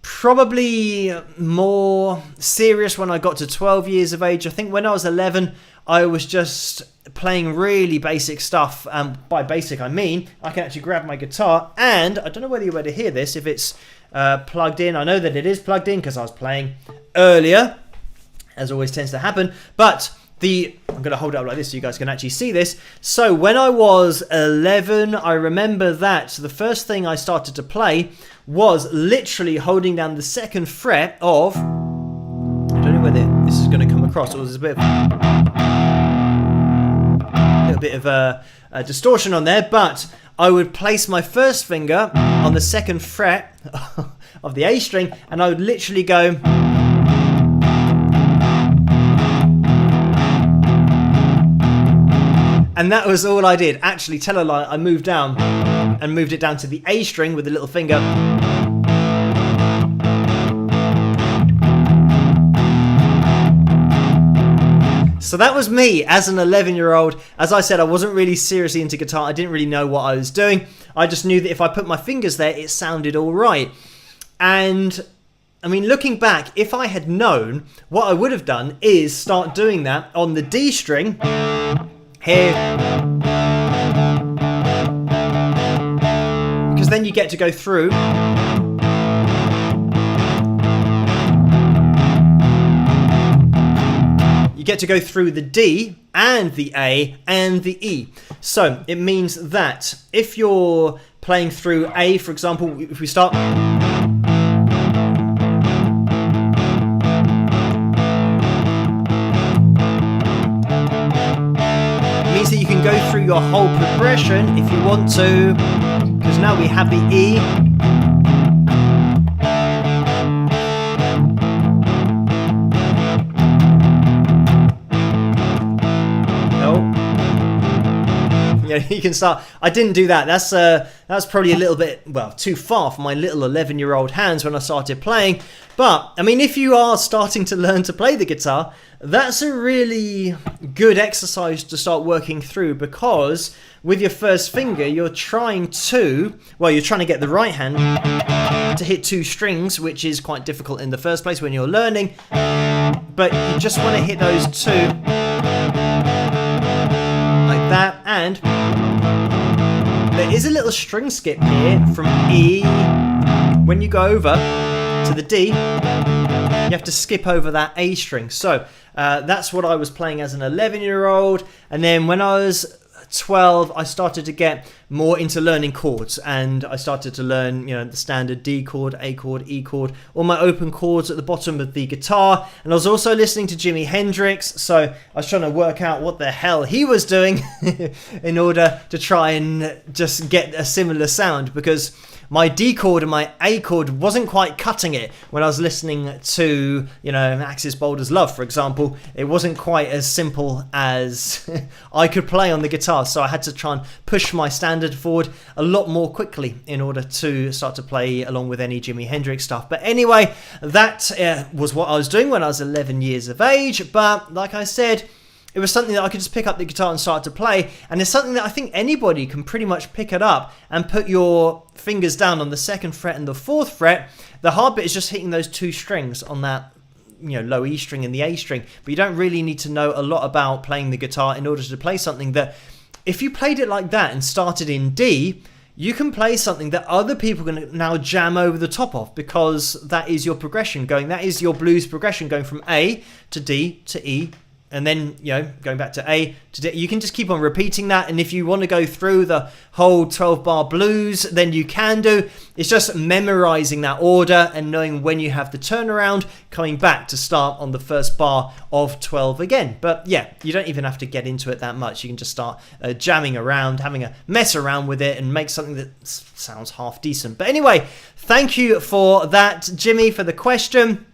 Probably more serious when I got to 12 years of age. I think when I was 11, I was just playing really basic stuff. By basic, I mean I can actually grab my guitar, and I don't know whether you're able to hear this, if it's plugged in. I know that it is plugged in because I was playing earlier, as always tends to happen. But I'm going to hold it up like this so you guys can actually see this. So when I was 11, I remember that the first thing I started to play was literally holding down the second fret of, I don't know whether this is going to come across, or there's a little bit of a distortion on there, but I would place my first finger on the second fret of the A string, and I would literally go, and that was all I did. Actually, tell a lie, I moved down and moved it down to the A string with the little finger. So that was me as an 11-year-old. As I said, I wasn't really seriously into guitar. I didn't really know what I was doing. I just knew that if I put my fingers there, it sounded all right. And I mean, looking back, if I had known, what I would have done is start doing that on the D string here, because then you get to go through you get to go through the D and the A and the E. So it means that if you're playing through A, for example, if we start... means that you can go through your whole progression if you want to, because now we have the E. You can start. I didn't do that. That's probably a little bit, well, too far for my little 11-year-old hands when I started playing. But I mean, if you are starting to learn to play the guitar, that's a really good exercise to start working through, because with your first finger you're trying to get the right hand to hit 2 strings, which is quite difficult in the first place when you're learning, but you just want to hit those 2 like that. And there is a little string skip here from E. When you go over to the D, you have to skip over that A string. So that's what I was playing as an 11-year-old. And then when I was 12, I started to get more into learning chords, and I started to learn, the standard D chord, A chord, E chord, all my open chords at the bottom of the guitar. And I was also listening to Jimi Hendrix, so I was trying to work out what the hell he was doing in order to try and just get a similar sound, because my D chord and my A chord wasn't quite cutting it when I was listening to, Axis Boulder's Love, for example. It wasn't quite as simple as I could play on the guitar, so I had to try and push my standard forward a lot more quickly in order to start to play along with any Jimi Hendrix stuff. But anyway, that was what I was doing when I was 11 years of age. But like I said, it was something that I could just pick up the guitar and start to play, and it's something that I think anybody can pretty much pick it up and put your fingers down on the 2nd fret and the 4th fret. The hard bit is just hitting those 2 strings on that, low E string and the A string, but you don't really need to know a lot about playing the guitar in order to play something that, if you played it like that and started in D, you can play something that other people can now jam over the top of, because that is your progression that is your blues progression, going from A to D to E, and then, going back to A to D. You can just keep on repeating that. And if you want to go through the whole 12-bar blues, then you can do. It's just memorizing that order and knowing when you have the turnaround, coming back to start on the first bar of 12 again. But yeah, you don't even have to get into it that much. You can just start jamming around, having a mess around with it, and make something that sounds half decent. But anyway, thank you for that, Jimmy, for the question.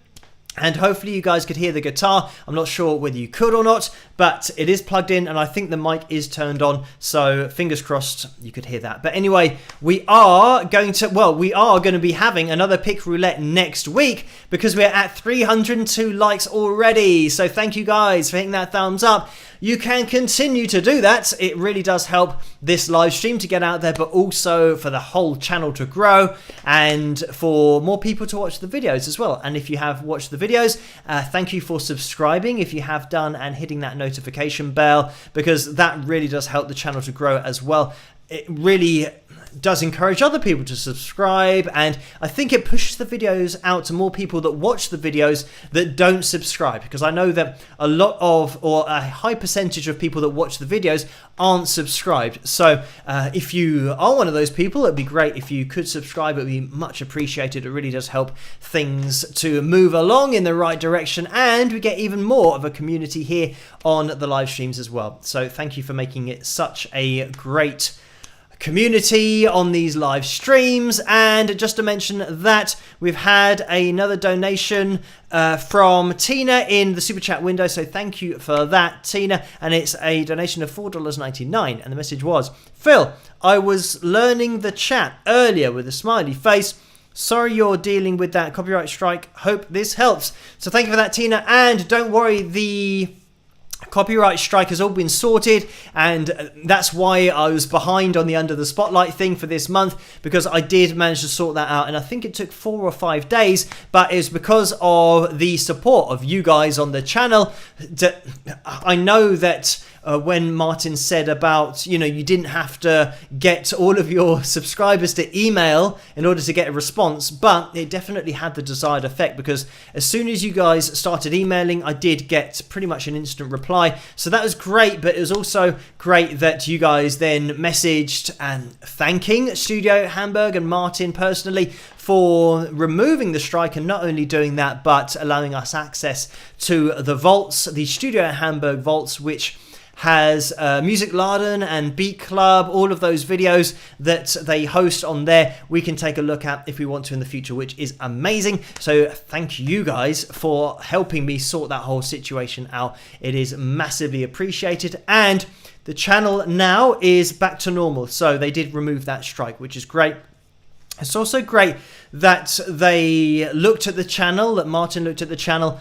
And hopefully you guys could hear the guitar. I'm not sure whether you could or not, but it is plugged in and I think the mic is turned on. So fingers crossed you could hear that. But anyway, we are going to be having another pick roulette next week, because we're at 302 likes already. So thank you guys for hitting that thumbs up. You can continue to do that. It really does help this live stream to get out there, but also for the whole channel to grow and for more people to watch the videos as well. And if you have watched the videos, thank you for subscribing if you have done, and hitting that notification bell, because that really does help the channel to grow as well. It really does encourage other people to subscribe, and I think it pushes the videos out to more people that watch the videos that don't subscribe, because I know that a high percentage of people that watch the videos aren't subscribed. So if you are one of those people, it'd be great if you could subscribe. It would be much appreciated. It really does help things to move along in the right direction, and we get even more of a community here on the live streams as well. So thank you for making it such a great community on these live streams. And just to mention that we've had another donation from Tina in the super chat window, so thank you for that, Tina, and it's a donation of $4.99, and the message was, Phil, I was learning the chat earlier with a smiley face. Sorry you're dealing with that copyright strike. Hope this helps. So thank you for that, Tina, and don't worry, the copyright strike has all been sorted, and that's why I was behind on the Under the Spotlight thing for this month, because I did manage to sort that out, and I think it took 4 or 5 days, but it's because of the support of you guys on the channel. I know that when Martin said about, you didn't have to get all of your subscribers to email in order to get a response, but it definitely had the desired effect, because as soon as you guys started emailing, I did get pretty much an instant reply. So that was great, but it was also great that you guys then messaged and thanking Studio Hamburg and Martin personally for removing the strike, and not only doing that, but allowing us access to the vaults, the Studio Hamburg vaults, which has Music Laden and Beat Club, all of those videos that they host on there, we can take a look at if we want to in the future, which is amazing. So thank you guys for helping me sort that whole situation out. It is massively appreciated, and the channel now is back to normal. So they did remove that strike, which is great. It's also great that they looked at the channel, that Martin looked at the channel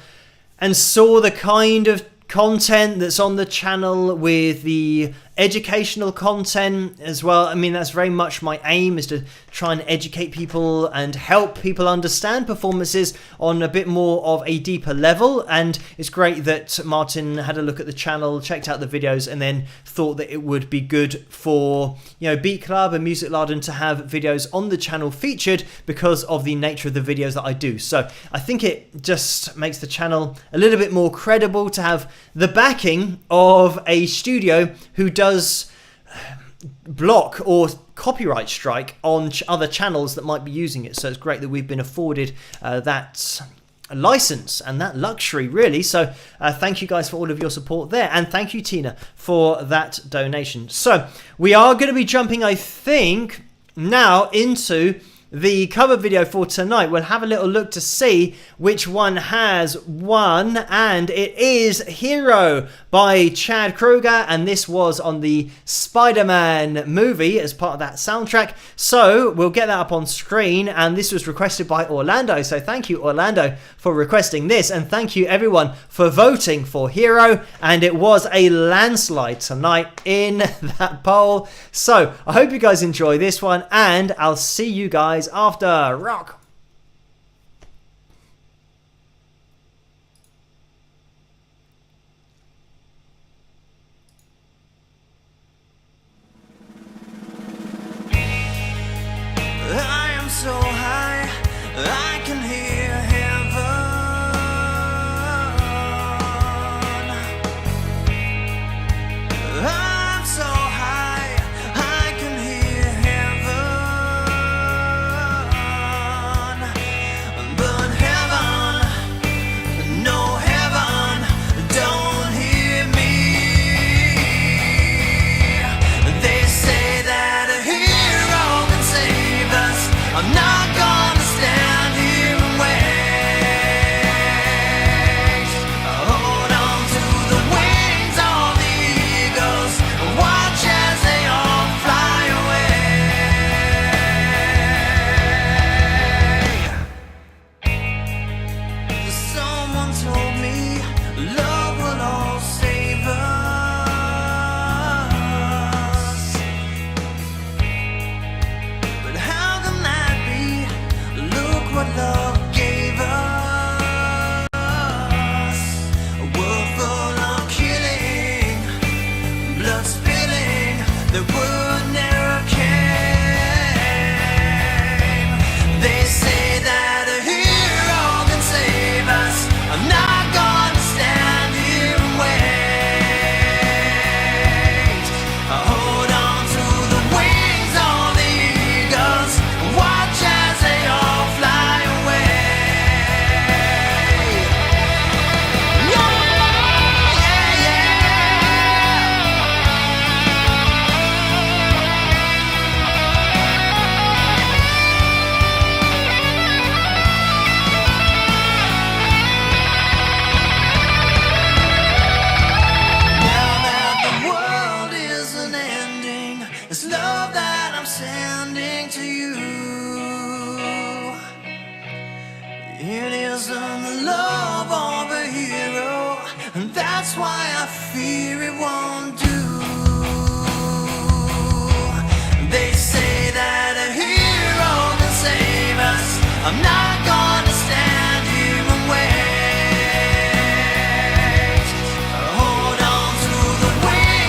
and saw the kind of content that's on the channel, with the educational content as well. I mean, that's very much my aim, is to try and educate people and help people understand performances on a bit more of a deeper level. And it's great that Martin had a look at the channel, checked out the videos, and then thought that it would be good for, Beat Club and Music Laden to have videos on the channel featured, because of the nature of the videos that I do. So I think it just makes the channel a little bit more credible to have the backing of a studio who does block or copyright strike on other channels that might be using it. So it's great that we've been afforded that license and that luxury, really. So thank you guys for all of your support there, and thank you, Tina, for that donation. So we are going to be jumping, I think, now into the cover video for tonight. We'll have a little look to see which one has won, and it is Hero by Chad Kroeger, and this was on the Spider-Man movie as part of that soundtrack. So we'll get that up on screen, and this was requested by Orlando. So thank you, Orlando, for requesting this, and thank you everyone for voting for Hero, and it was a landslide tonight in that poll. So I hope you guys enjoy this one, and I'll see you guys after. Rock! I am so high, I can hear heaven. I'm so high, I can hear heaven. But heaven, no heaven, don't hear me. They say that a hero can save us. I'm not gonna stand here and wait. Hold on to the wings of the eagles and watch as they all fly away. Someone told me love will all save us. But how can that be? Look what love gave us. A world full of killing, blood spilling, that would never came. They say that a hero can save us. I'm not gonna stand here and wait. Hold on to the wings of the eagles and watch as they all fly away. Yeah, yeah, yeah. Now that the world isn't ending, it's love that I'm sending to you. It isn't the love of a hero, and that's why I fear it won't do. They say that a hero can save us. I'm not gonna stand here and wait. Hold on to the wings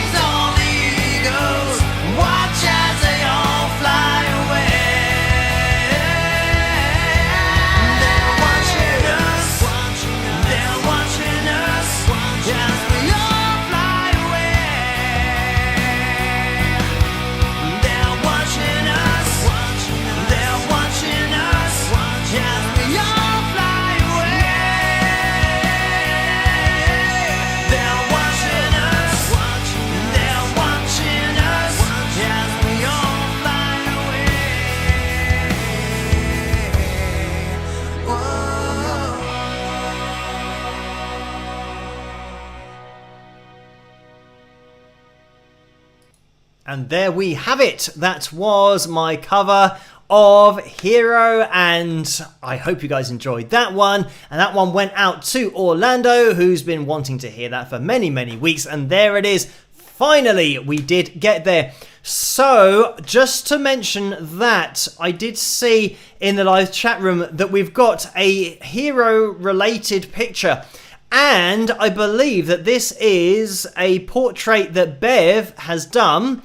And there we have it. That was my cover of Hero, and I hope you guys enjoyed that one. And that one went out to Orlando, who's been wanting to hear that for many weeks, and there it is. Finally, we did get there. So, just to mention that, I did see in the live chat room that we've got a Hero-related picture. And I believe that this is a portrait that Bev has done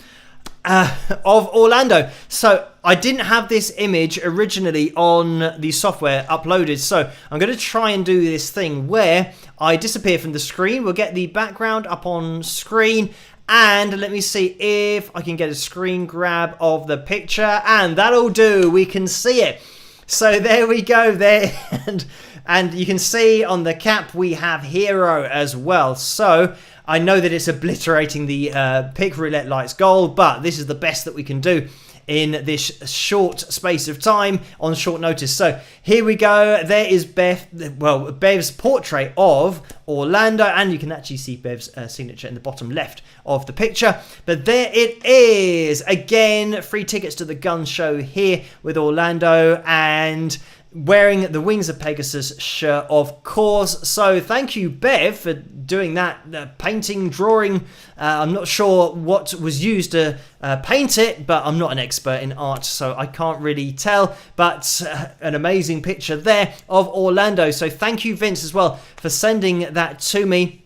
of Orlando. So, I didn't have this image originally on the software uploaded. So, I'm going to try and do this thing where I disappear from the screen. We'll get the background up on screen. And let me see if I can get a screen grab of the picture, and that'll do. We can see it. So there we go there. And you can see on the cap we have Hero as well. So I know that it's obliterating the Pick Roulette Lights gold, but this is the best that we can do in this short space of time on short notice. So here we go. There is Bev's portrait of Orlando, and you can actually see Bev's signature in the bottom left of the picture. But there it is. Again, free tickets to the gun show here with Orlando, and wearing the Wings of Pegasus shirt, of course. So thank you, Bev, for doing that painting, drawing. I'm not sure what was used to paint it, but I'm not an expert in art, so I can't really tell. But an amazing picture there of Orlando. So thank you, Vince, as well, for sending that to me.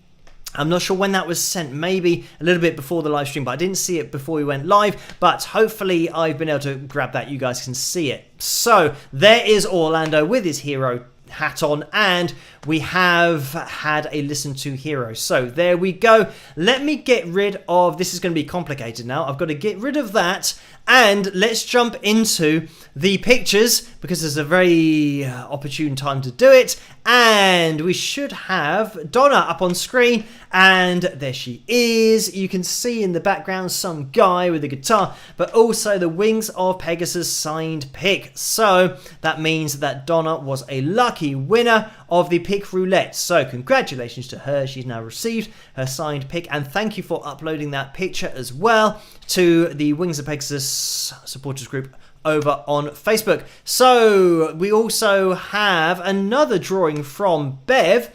I'm not sure when that was sent, maybe a little bit before the live stream, but I didn't see it before we went live, but hopefully I've been able to grab that. You guys can see it. So there is Orlando with his Hero hat on, and we have had a listen to Hero. So there we go. Let me get rid of, this is going to be complicated now. I've got to get rid of that, and let's jump into the pictures, because there's a very opportune time to do it. And we should have Donna up on screen, and there she is. You can see in the background some guy with a guitar, but also the Wings of Pegasus signed pick. So that means that Donna was a lucky winner of the pick roulette. So congratulations to her. She's now received her signed pick, and thank you for uploading that picture as well to the Wings of Pegasus supporters group over on Facebook. So we also have another drawing from Bev,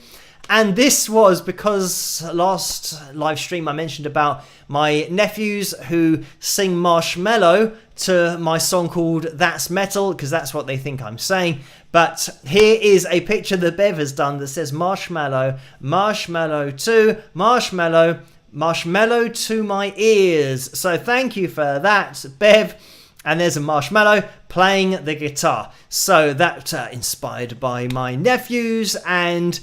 and this was because last live stream I mentioned about my nephews who sing Marshmallow to my song called That's Metal, because that's what they think I'm saying. But here is a picture that Bev has done that says Marshmallow, Marshmallow to Marshmallow, Marshmallow to my ears. So thank you for that, Bev. And there's a marshmallow playing the guitar. So that inspired by my nephews, and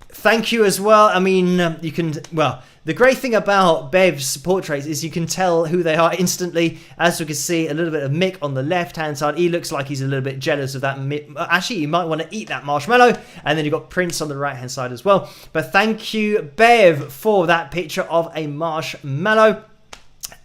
thank you as well. I mean, you can, well, the great thing about Bev's portraits is you can tell who they are instantly. As you can see, a little bit of Mick on the left-hand side. He looks like he's a little bit jealous of that. Actually, you might want to eat that marshmallow. And then you've got Prince on the right-hand side as well. But thank you, Bev, for that picture of a marshmallow.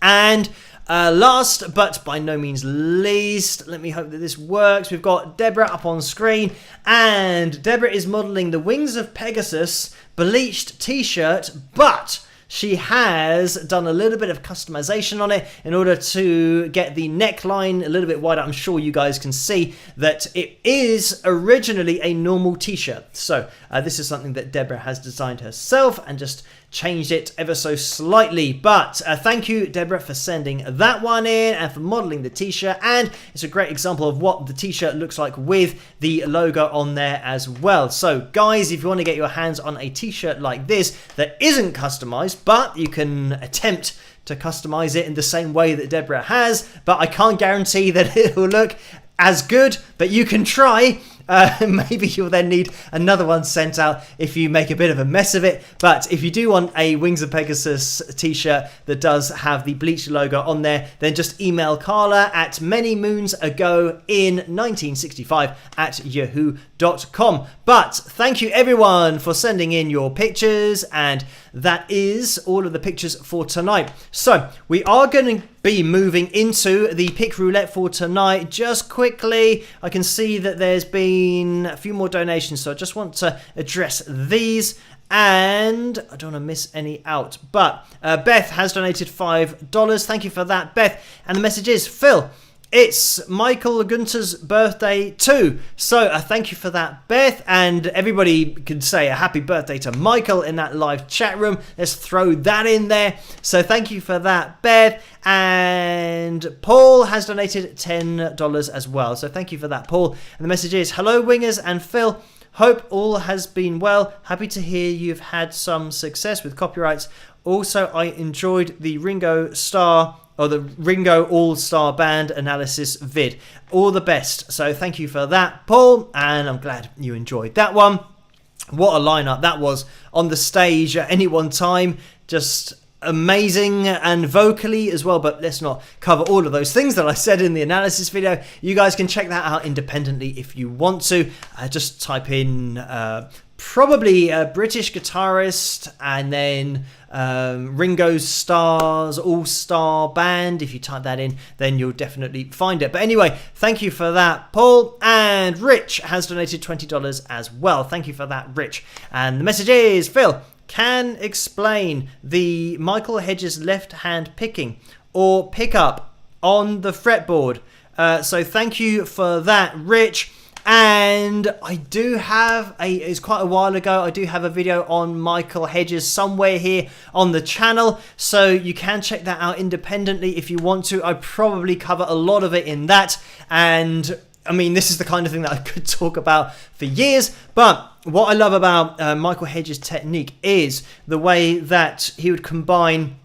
And last but by no means least, let me hope that this works. We've got Deborah up on screen, and Deborah is modelling the Wings of Pegasus bleached t-shirt, but she has done a little bit of customization on it in order to get the neckline a little bit wider. I'm sure you guys can see that it is originally a normal t-shirt. So this is something that Deborah has designed herself and just changed it ever so slightly. But thank you, Deborah, for sending that one in and for modeling the t-shirt. And it's a great example of what the t-shirt looks like with the logo on there as well. So guys, if you want to get your hands on a t-shirt like this that isn't customized, but you can attempt to customize it in the same way that Deborah has, but I can't guarantee that it will look as good, but you can try. Maybe you'll then need another one sent out if you make a bit of a mess of it. But if you do want a Wings of Pegasus t-shirt that does have the bleached logo on there, then just email Carla at manymoonsagoin1965@yahoo.com. But thank you everyone for sending in your pictures, and that is all of the pictures for tonight. So we are going to be moving into the pick roulette for tonight. Just quickly, I can see that there's been a few more donations, so I just want to address these. And I don't want to miss any out. But Beth has donated $5. Thank you for that, Beth. And the message is, Phil, it's Michael Gunter's birthday too. So thank you for that, Beth. And everybody can say a happy birthday to Michael in that live chat room. Let's throw that in there. So thank you for that, Beth. And Paul has donated $10 as well. So thank you for that, Paul. And the message is, hello, Wingers and Phil. Hope all has been well. Happy to hear you've had some success with copyrights. Also, I enjoyed the Ringo All-Star Band analysis vid. All the best. So thank you for that, Paul, and I'm glad you enjoyed that one. What a lineup that was on the stage at any one time. Just amazing, and vocally as well, but let's not cover all of those things that I said in the analysis video. You guys can check that out independently if you want to. Just type in probably a British guitarist and then Ringo Starr's All-Star Band. If you type that in, then you'll definitely find it. But anyway, thank you for that, Paul. And Rich has donated $20 as well. Thank you for that, Rich. And the message is, Phil, can explain the Michael Hedges left-hand picking or pickup on the fretboard. So thank you for that, Rich. And I do have it's quite a while ago, I do have a video on Michael Hedges somewhere here on the channel. So you can check that out independently if you want to. I probably cover a lot of it in that. And I mean, this is the kind of thing that I could talk about for years. But what I love about Michael Hedges' technique is the way that he would combine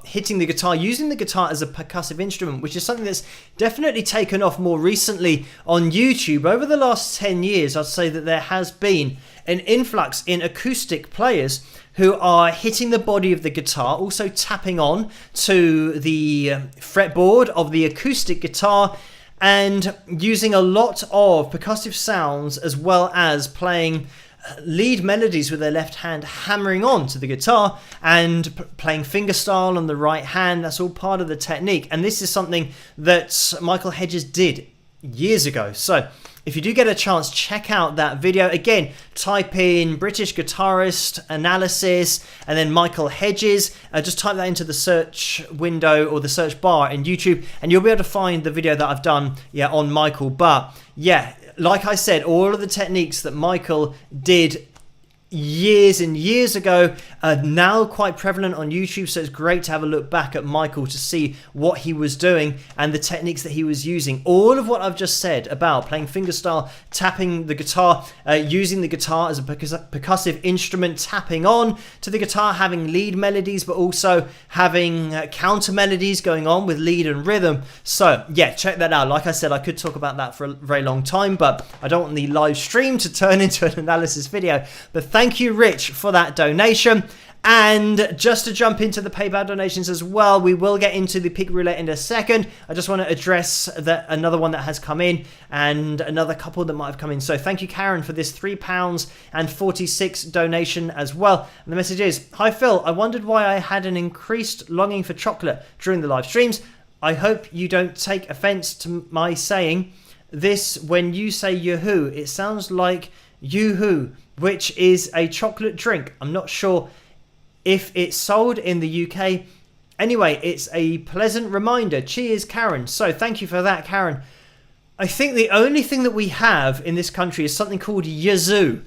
hitting the guitar, using the guitar as a percussive instrument, which is something that's definitely taken off more recently on YouTube. Over the last 10 years, I'd say that there has been an influx in acoustic players who are hitting the body of the guitar, also tapping on to the fretboard of the acoustic guitar, and using a lot of percussive sounds, as well as playing lead melodies with their left hand, hammering on to the guitar, and playing fingerstyle on the right hand. That's all part of the technique, and this is something that Michael Hedges did years ago. So if you do get a chance, check out that video. Again, type in British guitarist analysis and then Michael Hedges. Just type that into the search window or the search bar in YouTube, and you'll be able to find the video that I've done on Michael. But yeah, like I said, all of the techniques that Michael did years and years ago are now quite prevalent on YouTube, so it's great to have a look back at Michael to see what he was doing and the techniques that he was using. All of what I've just said about playing fingerstyle, tapping the guitar, using the guitar as a percussive instrument, tapping on to the guitar, having lead melodies, but also having counter melodies going on with lead and rhythm. So yeah, check that out. Like I said, I could talk about that for a very long time, but I don't want the live stream to turn into an analysis video. But thank you, Rich, for that donation. And just to jump into the PayPal donations as well, we will get into the pig roulette in a second. I just want to address another one that has come in and another couple that might have come in. So thank you, Karen, for this £3.46 donation as well. And the message is, hi Phil, I wondered why I had an increased longing for chocolate during the live streams. I hope you don't take offense to my saying this. When you say yoo-hoo, it sounds like yoo-hoo, which is a chocolate drink. I'm not sure if it's sold in the UK. Anyway, it's a pleasant reminder. Cheers, Karen. So thank you for that, Karen. I think the only thing that we have in this country is something called Yazoo,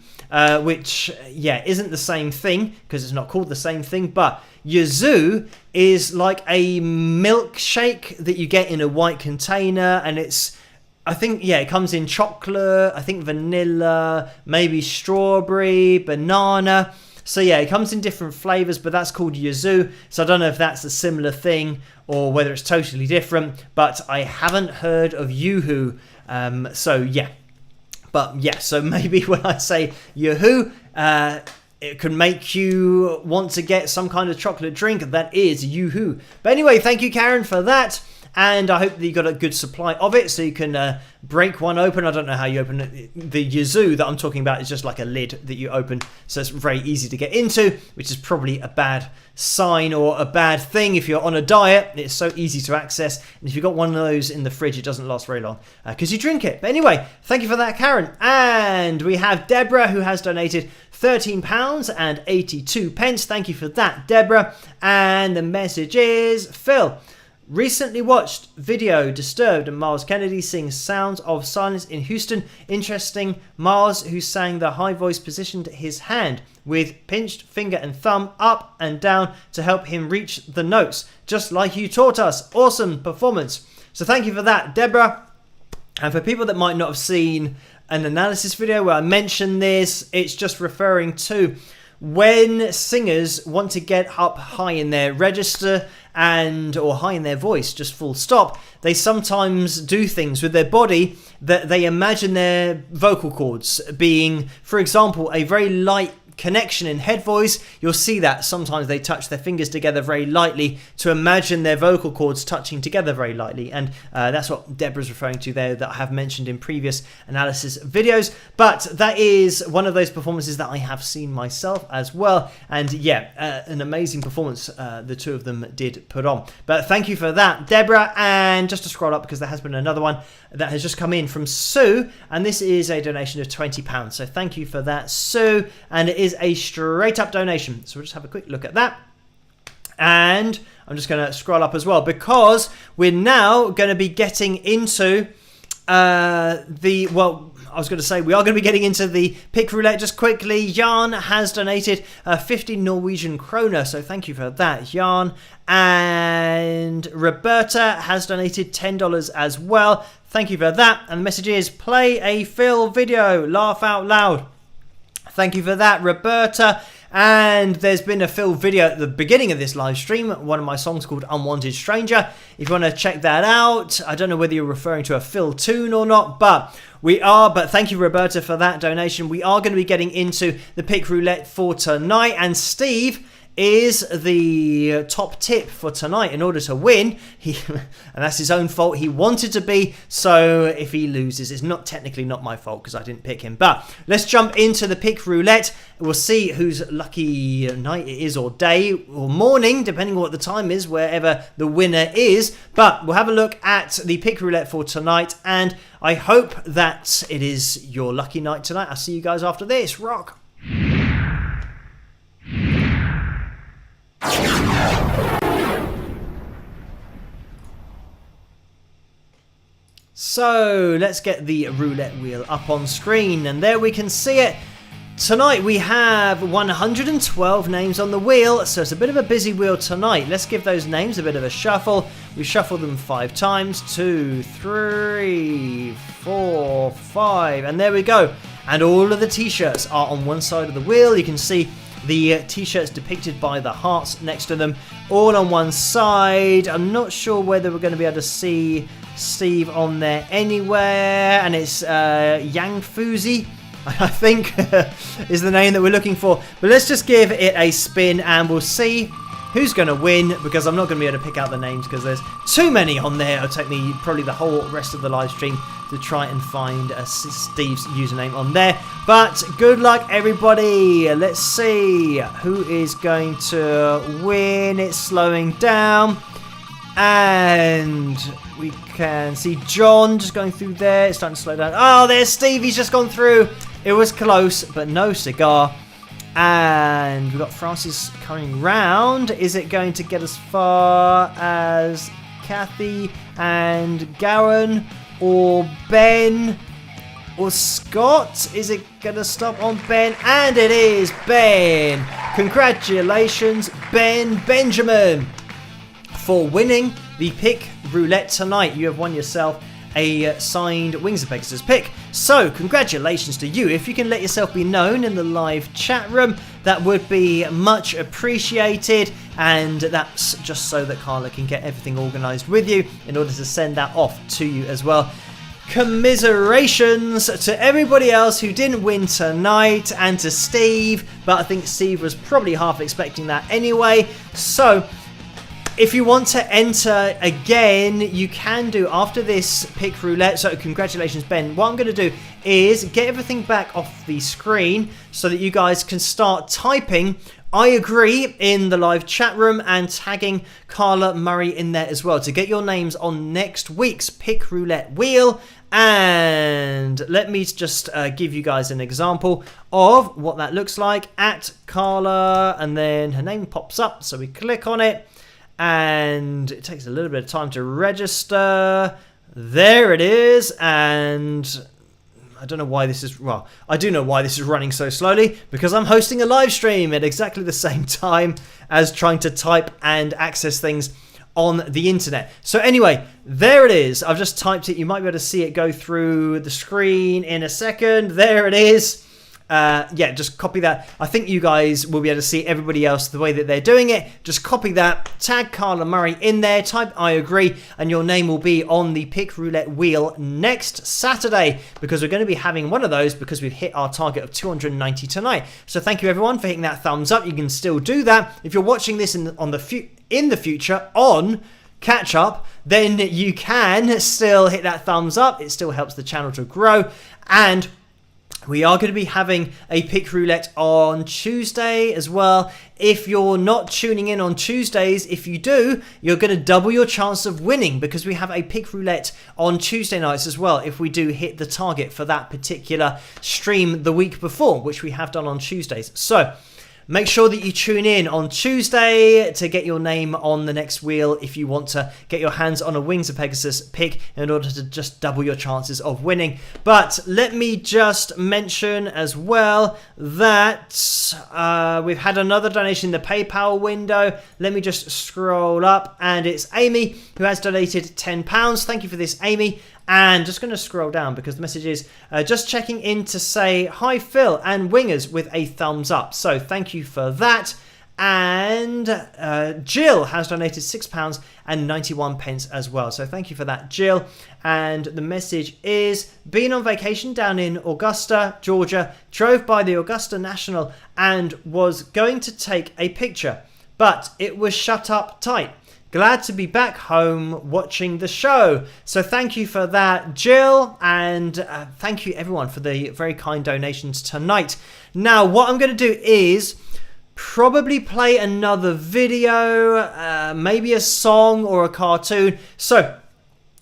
which, isn't the same thing because it's not called the same thing, but Yazoo is like a milkshake that you get in a white container, and it's, I think, it comes in chocolate, I think vanilla, maybe strawberry, banana. So it comes in different flavors, but that's called Yazoo. So I don't know if that's a similar thing or whether it's totally different, but I haven't heard of Yoo-hoo. So maybe when I say Yoo-hoo, it can make you want to get some kind of chocolate drink. That is Yoo-hoo. But anyway, thank you, Karen, for that. And I hope that you got a good supply of it so you can break one open. I don't know how you open it. The Yazoo that I'm talking about is just like a lid that you open, so it's very easy to get into, which is probably a bad sign or a bad thing if you're on a diet. It's so easy to access, and if you've got one of those in the fridge, it doesn't last very long because you drink it. But anyway, thank you for that, Karen. And we have Deborah, who has donated £13.82. Thank you for that, Deborah. And the message is, Phil, recently watched video Disturbed and Miles Kennedy sings Sounds of Silence in Houston. Interesting. Miles, who sang the high voice, positioned his hand with pinched finger and thumb up and down to help him reach the notes, just like you taught us. Awesome performance. So thank you for that, Deborah. And for people that might not have seen an analysis video where I mentioned this, it's just referring to when singers want to get up high in their register or high in their voice, just full stop, they sometimes do things with their body that they imagine their vocal cords being, for example, a very light connection in head voice. You'll see that sometimes they touch their fingers together very lightly to imagine their vocal cords touching together very lightly, and that's what Deborah's referring to there, that I have mentioned in previous analysis videos. But that is one of those performances that I have seen myself as well, and yeah, an amazing performance the two of them did put on. But thank you for that, Deborah. And just to scroll up, because there has been another one that has just come in from Sue, and this is a donation of £20, so thank you for that, Sue. And it is a straight up donation, so we'll just have a quick look at that. And I'm just going to scroll up as well, because we're now going to be getting into we are going to be getting into the pick roulette just quickly. Jan has donated 50 Norwegian kroner, so thank you for that, Jan. And Roberta has donated $10 as well. Thank you for that. And the message is, play a Phil video, laugh out loud. Thank you for that, Roberta. And there's been a Phil video at the beginning of this live stream, one of my songs called Unwanted Stranger. If you want to check that out, I don't know whether you're referring to a Phil tune or not, but thank you, Roberta, for that donation. We are going to be getting into the pick roulette for tonight, and Steve is the top tip for tonight in order to win. And that's his own fault. He wanted to be, so if he loses, it's technically not my fault because I didn't pick him. But let's jump into the pick roulette. We'll see whose lucky night it is, or day, or morning, depending on what the time is, wherever the winner is. But we'll have a look at the pick roulette for tonight, and I hope that it is your lucky night tonight. I'll see you guys after this. Rock! So let's get the roulette wheel up on screen, and there we can see it. Tonight we have 112 names on the wheel, so it's a bit of a busy wheel tonight. Let's give those names a bit of a shuffle. We shuffle them 5 times. 2, 3, 4, 5, and there we go. And all of the t-shirts are on one side of the wheel. You can see the t-shirts depicted by the hearts next to them, all on one side. I'm not sure whether we're going to be able to see Steve on there anywhere, and it's Yang Fuzi, I think, is the name that we're looking for. But let's just give it a spin and we'll see who's going to win, because I'm not going to be able to pick out the names because there's too many on there. It'll take me probably the whole rest of the live stream to try and find Steve's username on there. But good luck, everybody. Let's see who is going to win. It's slowing down, and we can see John just going through there. It's starting to slow down. Oh, there's Steve. He's just gone through. It was close, but no cigar. And we've got Francis coming round. Is it going to get as far as Kathy and Gowan, or Ben, or Scott? Is it going to stop on Ben? And it is Ben. Congratulations, Benjamin, for winning the pick roulette tonight. You have won yourself a signed Wings of Pegasus pick. So congratulations to you. If you can let yourself be known in the live chat room, that would be much appreciated, and that's just so that Carla can get everything organised with you in order to send that off to you as well. Commiserations to everybody else who didn't win tonight, and to Steve, but I think Steve was probably half expecting that anyway. So if you want to enter again, you can do after this pick roulette. So congratulations, Ben. What I'm going to do is get everything back off the screen so that you guys can start typing I agree in the live chat room and tagging Carla Murray in there as well to get your names on next week's Pick Roulette Wheel. And let me just give you guys an example of what that looks like. At Carla, and then her name pops up, so we click on it and it takes a little bit of time to register. There it is. And I don't know why this is, well, I do know why this is running so slowly, because I'm hosting a live stream at exactly the same time as trying to type and access things on the internet. So anyway, there it is. I've just typed it. You might be able to see it go through the screen in a second. There it is. Yeah, just copy that. I think you guys will be able to see everybody else the way that they're doing it. Just copy that, tag Carla Murray in there, type I agree, and your name will be on the Pick Roulette Wheel next Saturday, because we're going to be having one of those because we've hit our target of 290 tonight. So thank you everyone for hitting that thumbs up. You can still do that. If you're watching this in the future on catch up, then you can still hit that thumbs up. It still helps the channel to grow. And we are going to be having a Pick Roulette on Tuesday as well. If you're not tuning in on Tuesdays, if you do, you're going to double your chance of winning, because we have a Pick Roulette on Tuesday nights as well if we do hit the target for that particular stream the week before, which we have done on Tuesdays. So make sure that you tune in on Tuesday to get your name on the next wheel if you want to get your hands on a Wings of Pegasus pick in order to just double your chances of winning. But let me just mention as well that we've had another donation in the PayPal window. Let me just scroll up, and it's Amy who has donated £10. Thank you for this, Amy. And just going to scroll down because the message is just checking in to say hi Phil and Wingers with a thumbs up. So thank you for that. And Jill has donated £6 and 91 pence as well. So thank you for that, Jill. And the message is, been on vacation down in Augusta, Georgia, drove by the Augusta National and was going to take a picture, but it was shut up tight. Glad to be back home watching the show. So thank you for that, Jill, and thank you everyone for the very kind donations tonight. Now, what I'm going to do is probably play another video, maybe a song or a cartoon. So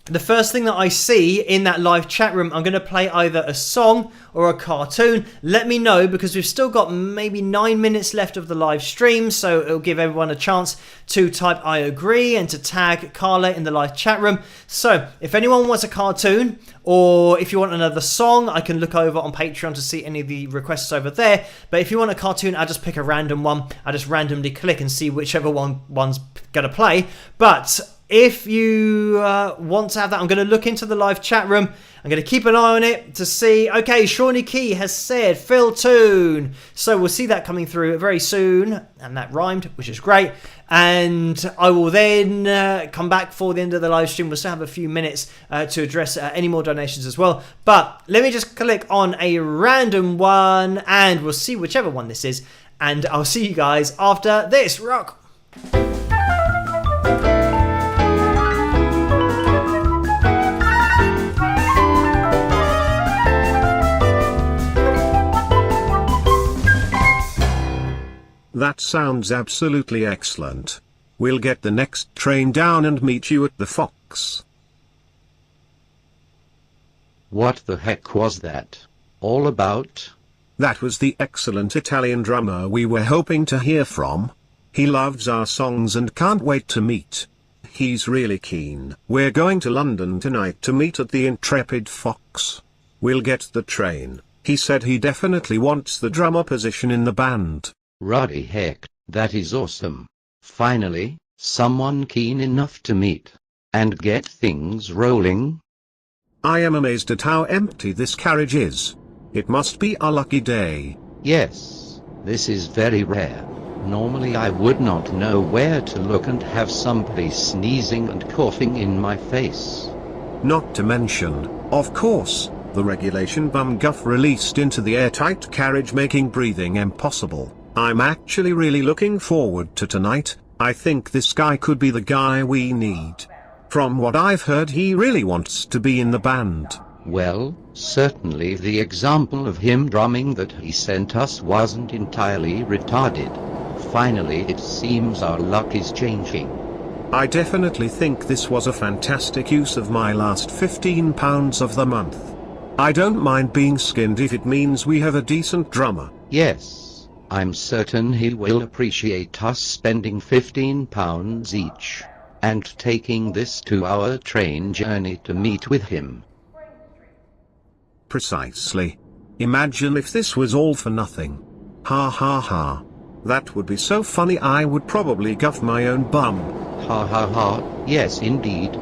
the first thing that I see in that live chat room, I'm going to play either a song or a cartoon. Let me know, because we've still got maybe 9 minutes left of the live stream, so it'll give everyone a chance to type I agree and to tag Carla in the live chat room. So if anyone wants a cartoon, or if you want another song, I can look over on Patreon to see any of the requests over there. But if you want a cartoon, I'll just pick a random one. I just randomly click and see whichever one's going to play. But if you want to have that, I'm going to look into the live chat room. I'm going to keep an eye on it to see. Okay, Shawnee Key has said Phil Toon. So we'll see that coming through very soon. And that rhymed, which is great. And I will then come back for the end of the live stream. We'll still have a few minutes to address any more donations as well. But let me just click on a random one and we'll see whichever one this is. And I'll see you guys after this. Rock! That sounds absolutely excellent. We'll get the next train down and meet you at the Fox. What the heck was that all about? That was the excellent Italian drummer we were hoping to hear from. He loves our songs and can't wait to meet. He's really keen. We're going to London tonight to meet at the Intrepid Fox. We'll get the train. He said he definitely wants the drummer position in the band. Ruddy heck, that is awesome. Finally, someone keen enough to meet and get things rolling. I am amazed at how empty this carriage is. It must be a lucky day. Yes, this is very rare. Normally I would not know where to look and have somebody sneezing and coughing in my face. Not to mention, of course, the regulation bum guff released into the airtight carriage, making breathing impossible. I'm actually really looking forward to tonight. I think this guy could be the guy we need. From what I've heard, he really wants to be in the band. Well, certainly the example of him drumming that he sent us wasn't entirely retarded. finally it seems our luck is changing. I definitely think this was a fantastic use of my last £15 of the month. I don't mind being skinned if it means we have a decent drummer. Yes, I'm certain he will appreciate us spending £15 each, and taking this 2-hour train journey to meet with him. Precisely. Imagine if this was all for nothing. Ha ha ha. That would be so funny, I would probably guff my own bum. Ha ha ha, yes indeed.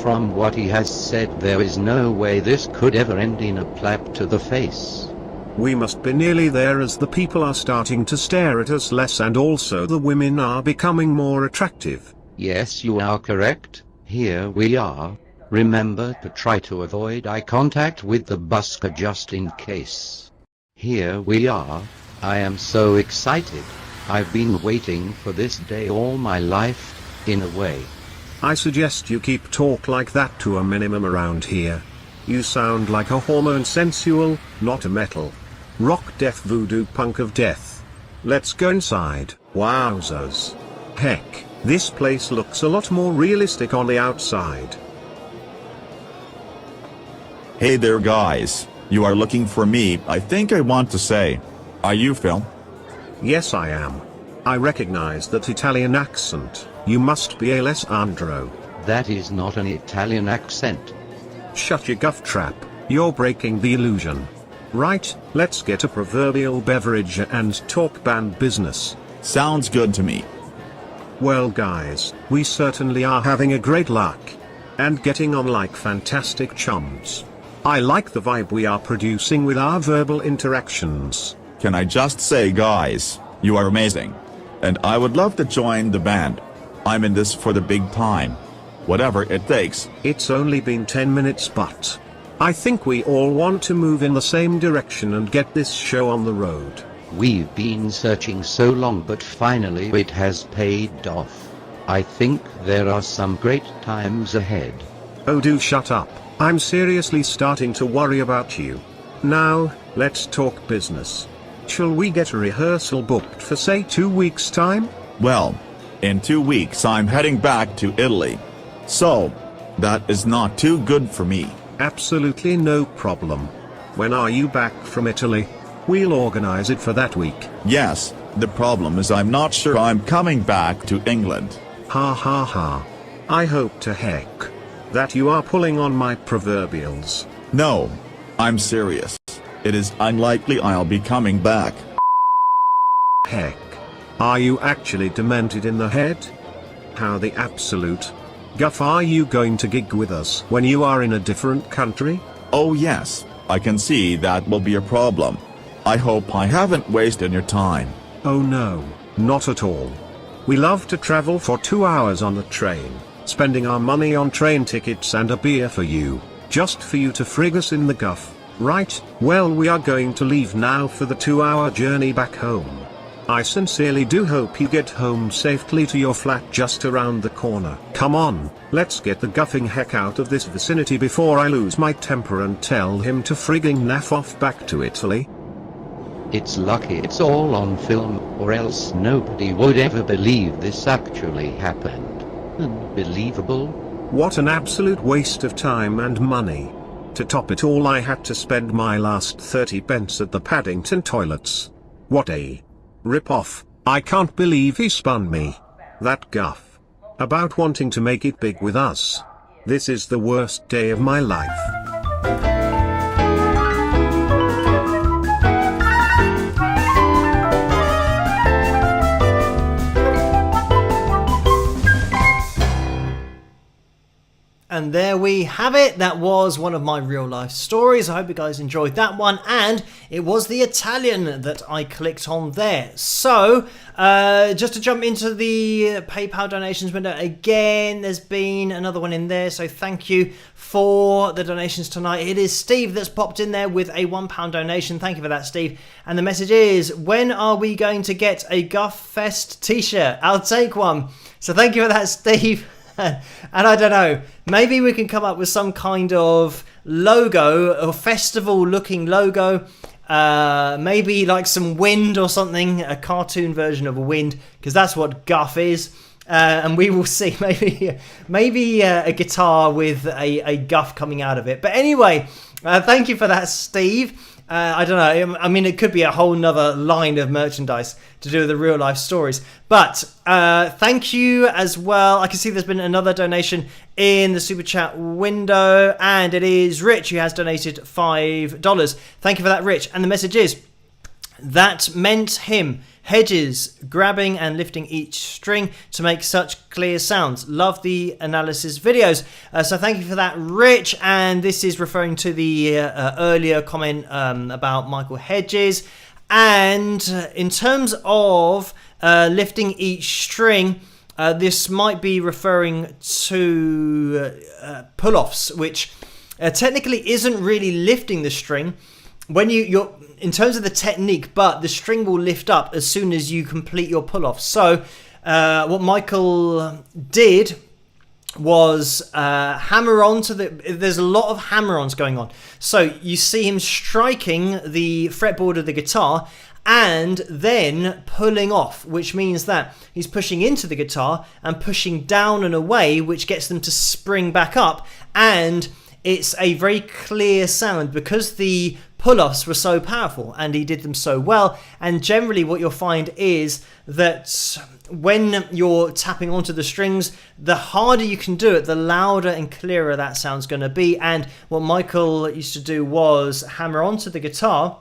From what he has said, there is no way this could ever end in a slap to the face. We must be nearly there, as the people are starting to stare at us less and also the women are becoming more attractive. Yes, you are correct. Here we are. Remember to try to avoid eye contact with the busker just in case. Here we are. I am so excited. I've been waiting for this day all my life, in a way. I suggest you keep talk like that to a minimum around here. You sound like a hormone sensual, not a metal rock death voodoo punk of death. Let's go inside. Wowzers. Heck, this place looks a lot more realistic on the outside. Hey there guys, you are looking for me. I think I want to say, are you Phil? Yes, I am. I recognize that Italian accent. You must be Alessandro. That is not an Italian accent. Shut your guff trap, you're breaking the illusion. Right, let's get a proverbial beverage and talk band business. Sounds good to me. Well guys, we certainly are having a great luck. And getting on like fantastic chums. I like the vibe we are producing with our verbal interactions. Can I just say guys, you are amazing. And I would love to join the band. I'm in this for the big time. Whatever it takes. It's only been 10 minutes, but I think we all want to move in the same direction and get this show on the road. We've been searching so long, but finally it has paid off. I think there are some great times ahead. Oh, do shut up. I'm seriously starting to worry about you. Now, let's talk business. Shall we get a rehearsal booked for say 2 weeks' time? Well, in 2 weeks I'm heading back to Italy. So, that is not too good for me. Absolutely no problem. When are you back from Italy? We'll organize it for that week. Yes, the problem is I'm not sure I'm coming back to England. Ha ha ha. I hope to heck that you are pulling on my proverbials. No, I'm serious. It is unlikely I'll be coming back. Heck. Are you actually demented in the head? How the absolute guff are you going to gig with us when you are in a different country? Oh yes, I can see that will be a problem. I hope I haven't wasted your time. Oh no, not at all. We love to travel for 2 hours on the train, spending our money on train tickets and a beer for you, just for you to frig us in the guff, right? Well, we are going to leave now for the 2-hour journey back home. I sincerely do hope you get home safely to your flat just around the corner. Come on, let's get the guffing heck out of this vicinity before I lose my temper and tell him to frigging naff off back to Italy. It's lucky it's all on film, or else nobody would ever believe this actually happened. Unbelievable. What an absolute waste of time and money. To top it all, I had to spend my last 30 pence at the Paddington toilets. What a rip-off. I can't believe he spun me that guff about wanting to make it big with us. This is the worst day of my life. And there we have it. That was one of my real life stories. I hope you guys enjoyed that one. And it was the Italian that I clicked on there. So, just to jump into the PayPal donations window again, there's been another one in there. So thank you for the donations tonight. It is Steve that's popped in there with a £1 donation. Thank you for that, Steve. And the message is, when are we going to get a Guff Fest t-shirt? I'll take one. So thank you for that, Steve. And I don't know, maybe we can come up with some kind of logo, a festival looking logo, maybe like some wind or something, a cartoon version of a wind, because that's what guff is. And we will see maybe a guitar with a guff coming out of it. But anyway, thank you for that, Steve. I don't know. I mean, it could be a whole nother line of merchandise to do with the real life stories. But thank you as well. I can see there's been another donation in the super chat window, and it is Rich who has donated $5. Thank you for that, Rich. And the message is, that meant him. Hedges, grabbing and lifting each string to make such clear sounds. Love the analysis videos. So thank you for that, Rich. And this is referring to the earlier comment about Michael Hedges. And in terms of lifting each string, this might be referring to pull-offs, which technically isn't really lifting the string. When you're in terms of the technique, but the string will lift up as soon as you complete your pull-off. So what Michael did was hammer on to there's a lot of hammer-ons going on. So you see him striking the fretboard of the guitar and then pulling off, which means that he's pushing into the guitar and pushing down and away, which gets them to spring back up. And it's a very clear sound because the pull-offs were so powerful and he did them so well. And generally what you'll find is that when you're tapping onto the strings, the harder you can do it, the louder and clearer that sound's going to be. And what Michael used to do was hammer onto the guitar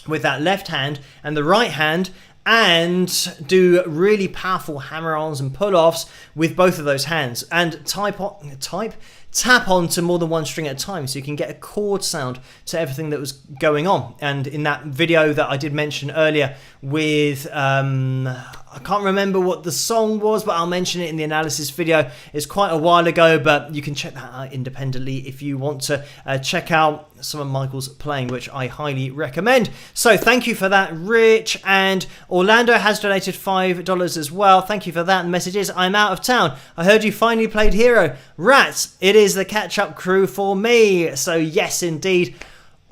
with that left hand and the right hand, and do really powerful hammer-ons and pull-offs with both of those hands, and tap onto more than one string at a time, so you can get a chord sound to everything that was going on. And in that video that I did mention earlier with I can't remember what the song was, but I'll mention it in the analysis video. It's quite a while ago, but you can check that out independently if you want to check out some of Michael's playing, which I highly recommend. So thank you for that, Rich. And Orlando has donated $5 as well. Thank you for that. And the message is, I'm out of town. I heard you finally played Hero. Rats, it is the catch-up crew for me. So yes, indeed.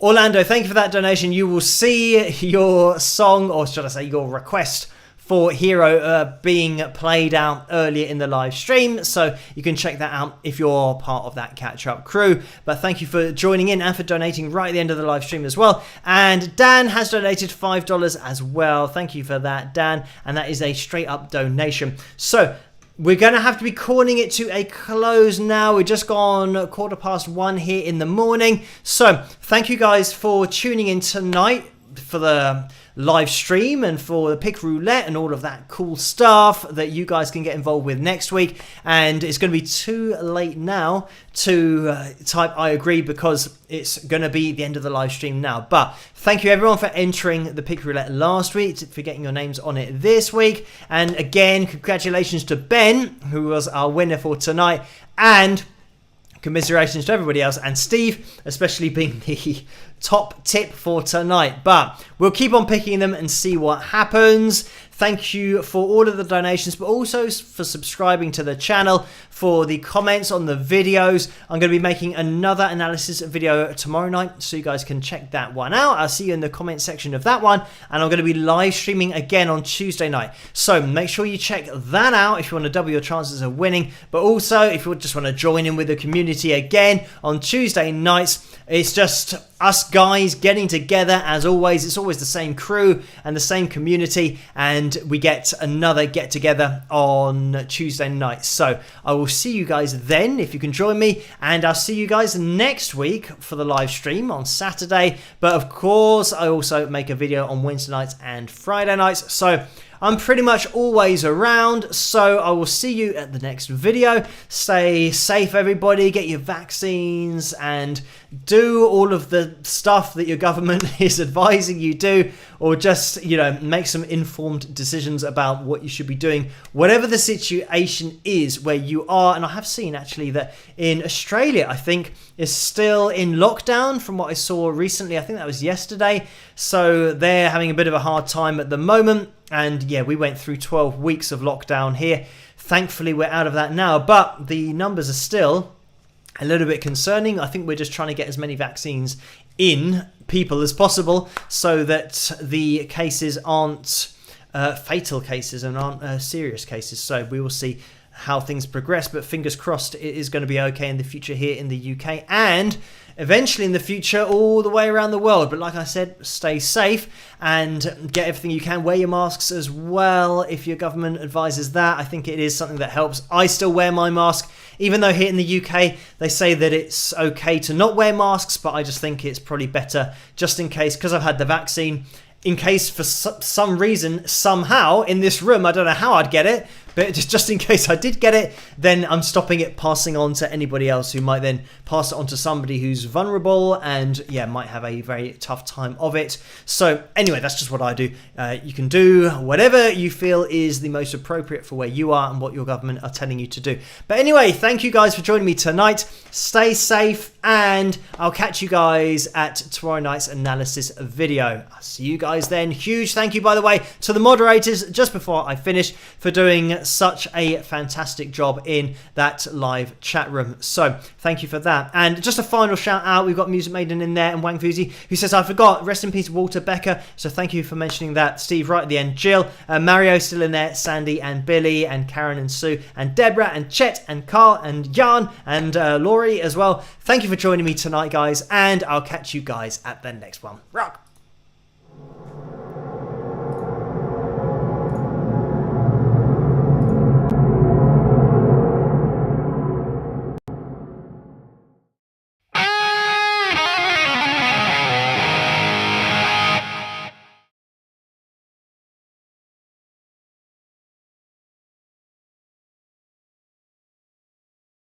Orlando, thank you for that donation. You will see your song, or should I say your request, for Hero being played out earlier in the live stream, so you can check that out if you're part of that catch-up crew. But thank you for joining in and for donating right at the end of the live stream as well. And Dan has donated $5 as well. Thank you for that, Dan, and that is a straight-up donation. So we're going to have to be calling it to a close now. We've just gone 1:15 here in the morning. So thank you guys for tuning in tonight for the live stream and for the pick roulette and all of that cool stuff that you guys can get involved with next week. And it's going to be too late now to type I agree, because it's going to be the end of the live stream now. But thank you everyone for entering the pick roulette last week, for getting your names on it this week. And again, congratulations to Ben, who was our winner for tonight, and commiserations to everybody else, and Steve especially being the top tip for tonight. But we'll keep on picking them and see what happens. Thank you for all of the donations, but also for subscribing to the channel, for the comments on the videos. I'm going to be making another analysis video tomorrow night, so you guys can check that one out. I'll see you in the comment section of that one, and I'm going to be live streaming again on Tuesday night. So make sure you check that out if you want to double your chances of winning. But also, if you just want to join in with the community again on Tuesday nights, it's just us guys getting together. As always, it's always the same crew and the same community, and we get another get together on Tuesday night. So I will see you guys then if you can join me, and I'll see you guys next week for the live stream on Saturday. But of course, I also make a video on Wednesday nights and Friday nights, so I'm pretty much always around. So I will see you at the next video. Stay safe, everybody. Get your vaccines and do all of the stuff that your government is advising you do, or just, you know, make some informed decisions about what you should be doing, whatever the situation is where you are. And I have seen actually that in Australia, I think, is still in lockdown from what I saw recently. I think that was yesterday. So they're having a bit of a hard time at the moment. And yeah, we went through 12 weeks of lockdown here. Thankfully, we're out of that now, but the numbers are still a little bit concerning. I think we're just trying to get as many vaccines in people as possible so that the cases aren't fatal cases and aren't serious cases. So we will see how things progress, but fingers crossed it is going to be okay in the future here in the UK and eventually in the future all the way around the world. But like I said, stay safe and get everything you can. Wear your masks as well if your government advises that. I think it is something that helps. I still wear my mask, even though here in the UK they say that it's okay to not wear masks, but I just think it's probably better just in case, because I've had the vaccine, in case for some reason, somehow, in this room, I don't know how I'd get it, but just in case I did get it, then I'm stopping it passing on to anybody else who might then pass it on to somebody who's vulnerable and, yeah, might have a very tough time of it. So, anyway, that's just what I do. You can do whatever you feel is the most appropriate for where you are and what your government are telling you to do. But anyway, thank you guys for joining me tonight. Stay safe, and I'll catch you guys at tomorrow night's analysis video. I'll see you guys then. Huge thank you, by the way, to the moderators just before I finish for doing such a fantastic job in that live chat room. So thank you for that. And just a final shout out, we've got Music Maiden in there and Wang Fuzi, who says, I forgot, rest in peace Walter Becker. So thank you for mentioning that, Steve, right at the end. Jill, Mario still in there, Sandy and Billy and Karen and Sue and Deborah and Chet and Carl and Jan and Laurie as well. Thank you for joining me tonight, guys, and I'll catch you guys at the next one. Rock!